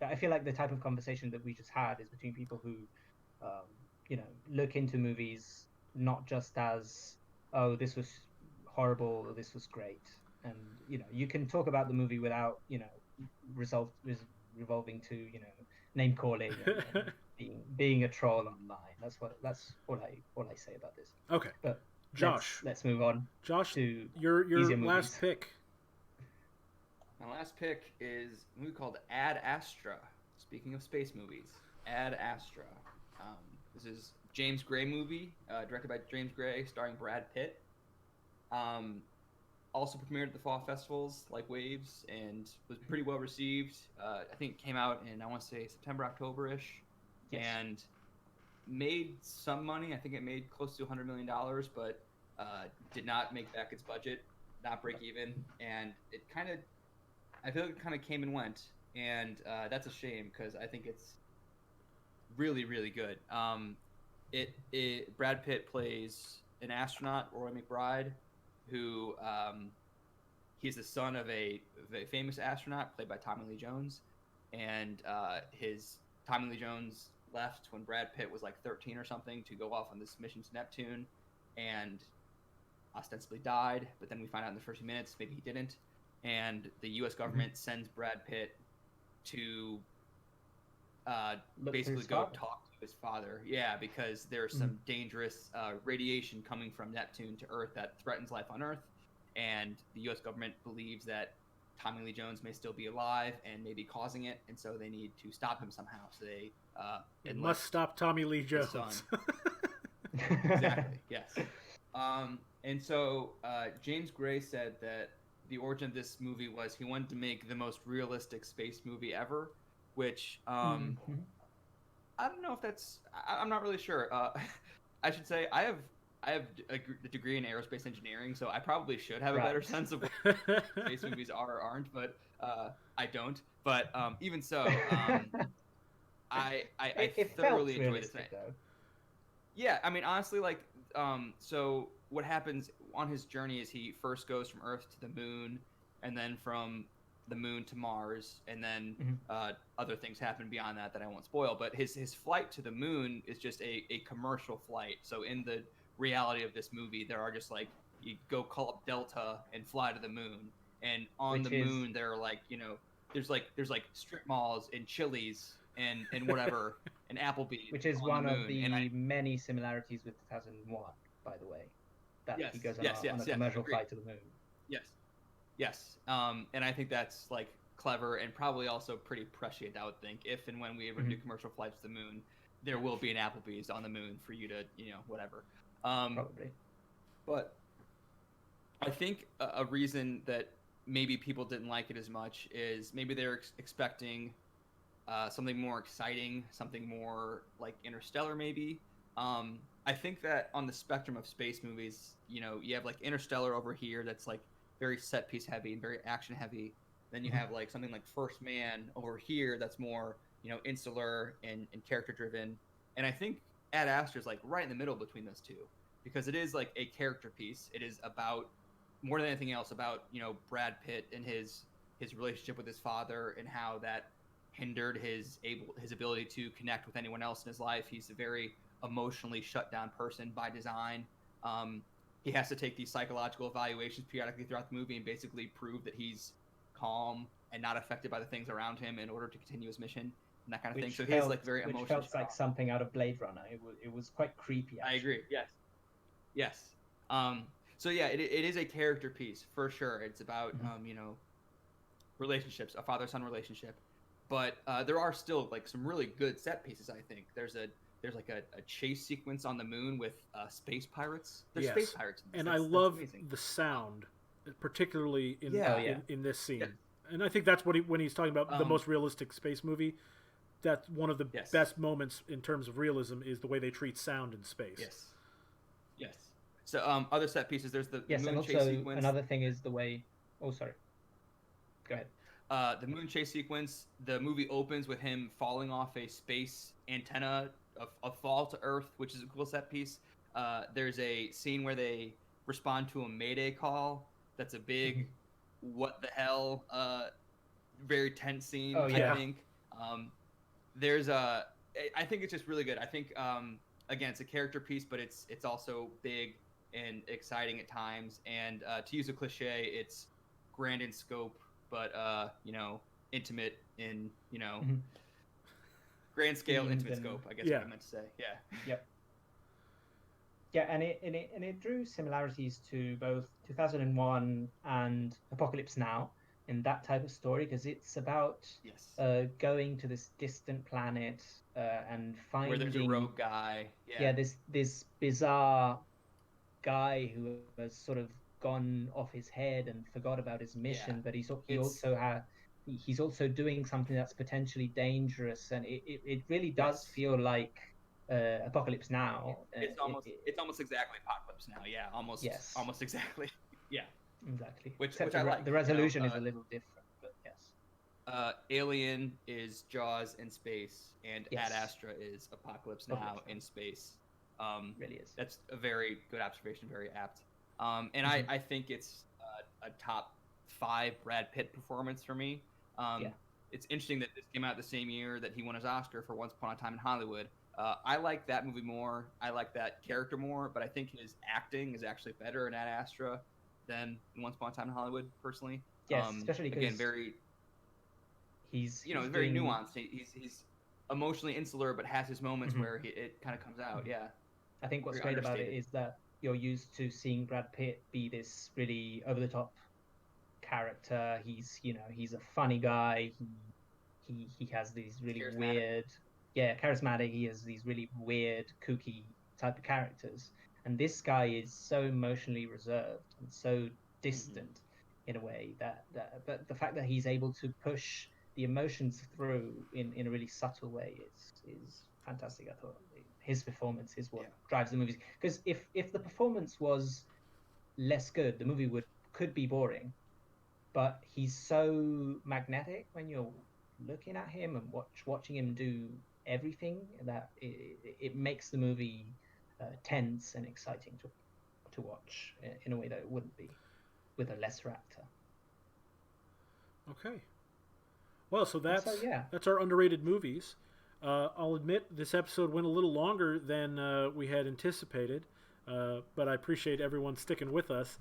I feel like the type of conversation that we just had is between people who, look into movies not just as, oh, this was horrible or this was great, and you can talk about the movie without revolving to name calling and being a troll online. That's all I say about this. Okay, but Josh, let's move on. Josh, to your last pick. My last pick is a movie called Ad Astra. Speaking of space movies, Ad Astra. This is James Gray movie, directed by James Gray, starring Brad Pitt. Also premiered at the fall festivals like Waves, and was pretty well received. I think it came out in, I want to say, September, October-ish. Yes. And made some money. I think it made close to $100 million, but did not make back its budget, not break even. And I feel like it kind of came and went. And that's a shame, because I think it's really, really good. Brad Pitt plays an astronaut, Roy McBride, who he's the son of a famous astronaut played by Tommy Lee Jones, and Tommy Lee Jones left when Brad Pitt was like 13 or something to go off on this mission to Neptune, and ostensibly died. But then we find out in the first few minutes maybe he didn't, and the U.S. government sends Brad Pitt to basically go talk to his father. Yeah, because there's some dangerous radiation coming from Neptune to Earth that threatens life on Earth, and the U.S. government believes that Tommy Lee Jones may still be alive and may be causing it, and so they need to stop him somehow. So they must stop Tommy Lee Jones. Exactly. Yes. And so James Gray said that the origin of this movie was he wanted to make the most realistic space movie ever, which I don't know if that's. I'm not really sure. I should say I I have a degree in aerospace engineering, so I probably should have a better sense of what space movies are or aren't, but I don't. But even so, I It felt thoroughly enjoy this. realistic though. Yeah, I mean, honestly, like, so what happens on his journey is he first goes from Earth to the moon, and then from the moon to Mars, and then other things happen beyond that I won't spoil. But his flight to the moon is just a commercial flight. So in the reality of this movie, there are just like you go call up Delta and fly to the moon, and on Which the is moon there are like there's like strip malls and Chili's and whatever and Applebee's, which is on one the of moon. the And many similarities with 2001, by the way, that yes, he goes on yes, on a yes, commercial agreed. flight to the moon. Yes, yes, and I think that's like clever and probably also pretty prescient. I would think if and when we ever do commercial flights to the moon, there will be an Applebee's on the moon for you to whatever. Probably. But I think a reason that maybe people didn't like it as much is maybe they're expecting something more exciting, something more like Interstellar, maybe. I think that on the spectrum of space movies, you have like Interstellar over here that's like very set piece heavy and very action heavy. Then you have like something like First Man over here that's more, insular and character driven. And I think Ad Astra is like right in the middle between those two because it is like a character piece. It is about more than anything else about, Brad Pitt and his relationship with his father and how that hindered his ability to connect with anyone else in his life. He's a very emotionally shut down person by design. He has to take these psychological evaluations periodically throughout the movie and basically prove that he's calm and not affected by the things around him in order to continue his mission and that kind of thing. So he's like very emotional. Which felt like something out of Blade Runner. It was quite creepy. Actually. I agree. Yes. So yeah, it is a character piece for sure. It's about relationships, a father-son relationship. But there are still like some really good set pieces. I think there's like a chase sequence on the moon with space pirates. There's space pirates, and I love the sound, particularly in this scene. Yeah. And I think that's what when he's talking about the most realistic space movie. That's one of the best moments in terms of realism is the way they treat sound in space. Yes. So other set pieces. There's the moon and also chase sequence. Another thing is the way. Oh, sorry. Go ahead. The moon chase sequence, the movie opens with him falling off a space antenna, a fall to Earth, which is a cool set piece. There's a scene where they respond to a Mayday call. That's a big, what the hell, very tense scene, I think. I think it's just really good. I think, again, it's a character piece, but it's also big and exciting at times. And to use a cliche, it's grand in scope, but intimate in grand scale, intimate scope. I guess what I meant to say. Yep. Yeah, and it drew similarities to both 2001 and Apocalypse Now in that type of story because it's about going to this distant planet and finding where there's a rogue guy. This bizarre guy who has sort of gone off his head and forgot about his mission, but he's also doing something that's potentially dangerous, and it really does feel like Apocalypse Now. It's almost exactly Apocalypse Now. Yeah, almost exactly. Yeah, exactly. Which I like. The resolution is a little different, but yes. Alien is Jaws in space, and Ad Astra is Apocalypse Now in space. Really is. That's a very good observation, very apt. And I think it's a top 5 Brad Pitt performance for me. It's interesting that this came out the same year that he won his Oscar for Once Upon a Time in Hollywood. I like that movie more. I like that character more, but I think his acting is actually better in Ad Astra than Once Upon a Time in Hollywood, personally. Yes, especially because he's very nuanced. He's emotionally insular, but has his moments where it kind of comes out. Yeah. I think what's great about it is that you're used to seeing Brad Pitt be this really over-the-top character. He's a funny guy. He has these really weird, charismatic. He has these really weird, kooky type of characters. And this guy is so emotionally reserved and so distant in a way but the fact that he's able to push the emotions through in a really subtle way is fantastic. I thought his performance is what Yeah. drives the movies. Because if the performance was less good, the movie could be boring. But he's so magnetic when you're looking at him and watching him do everything that it makes the movie tense and exciting to watch in a way that it wouldn't be with a lesser actor. Okay. Well, so So yeah, that's our underrated movies. I'll admit this episode went a little longer than we had anticipated, but I appreciate everyone sticking with us.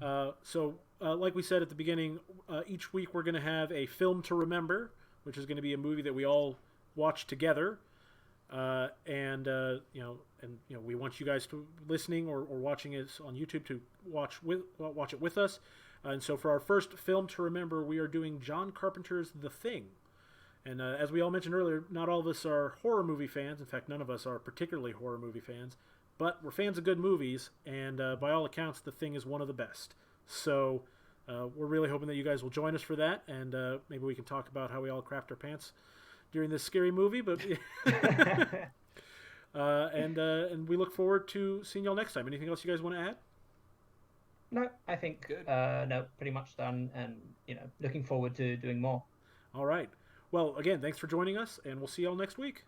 Like we said at the beginning, each week we're going to have a film to remember, which is going to be a movie that we all watch together, we want you guys to listening or watching it on YouTube to watch it with us. And so for our first film to remember, we are doing John Carpenter's The Thing. And as we all mentioned earlier, not all of us are horror movie fans. In fact, none of us are particularly horror movie fans. But we're fans of good movies, and by all accounts, The Thing is one of the best. So we're really hoping that you guys will join us for that, and maybe we can talk about how we all crapped our pants during this scary movie. But and we look forward to seeing y'all next time. Anything else you guys want to add? no, I think Good. no, pretty much done, and looking forward to doing more. All right. Well, again, thanks for joining us, and we'll see y'all next week.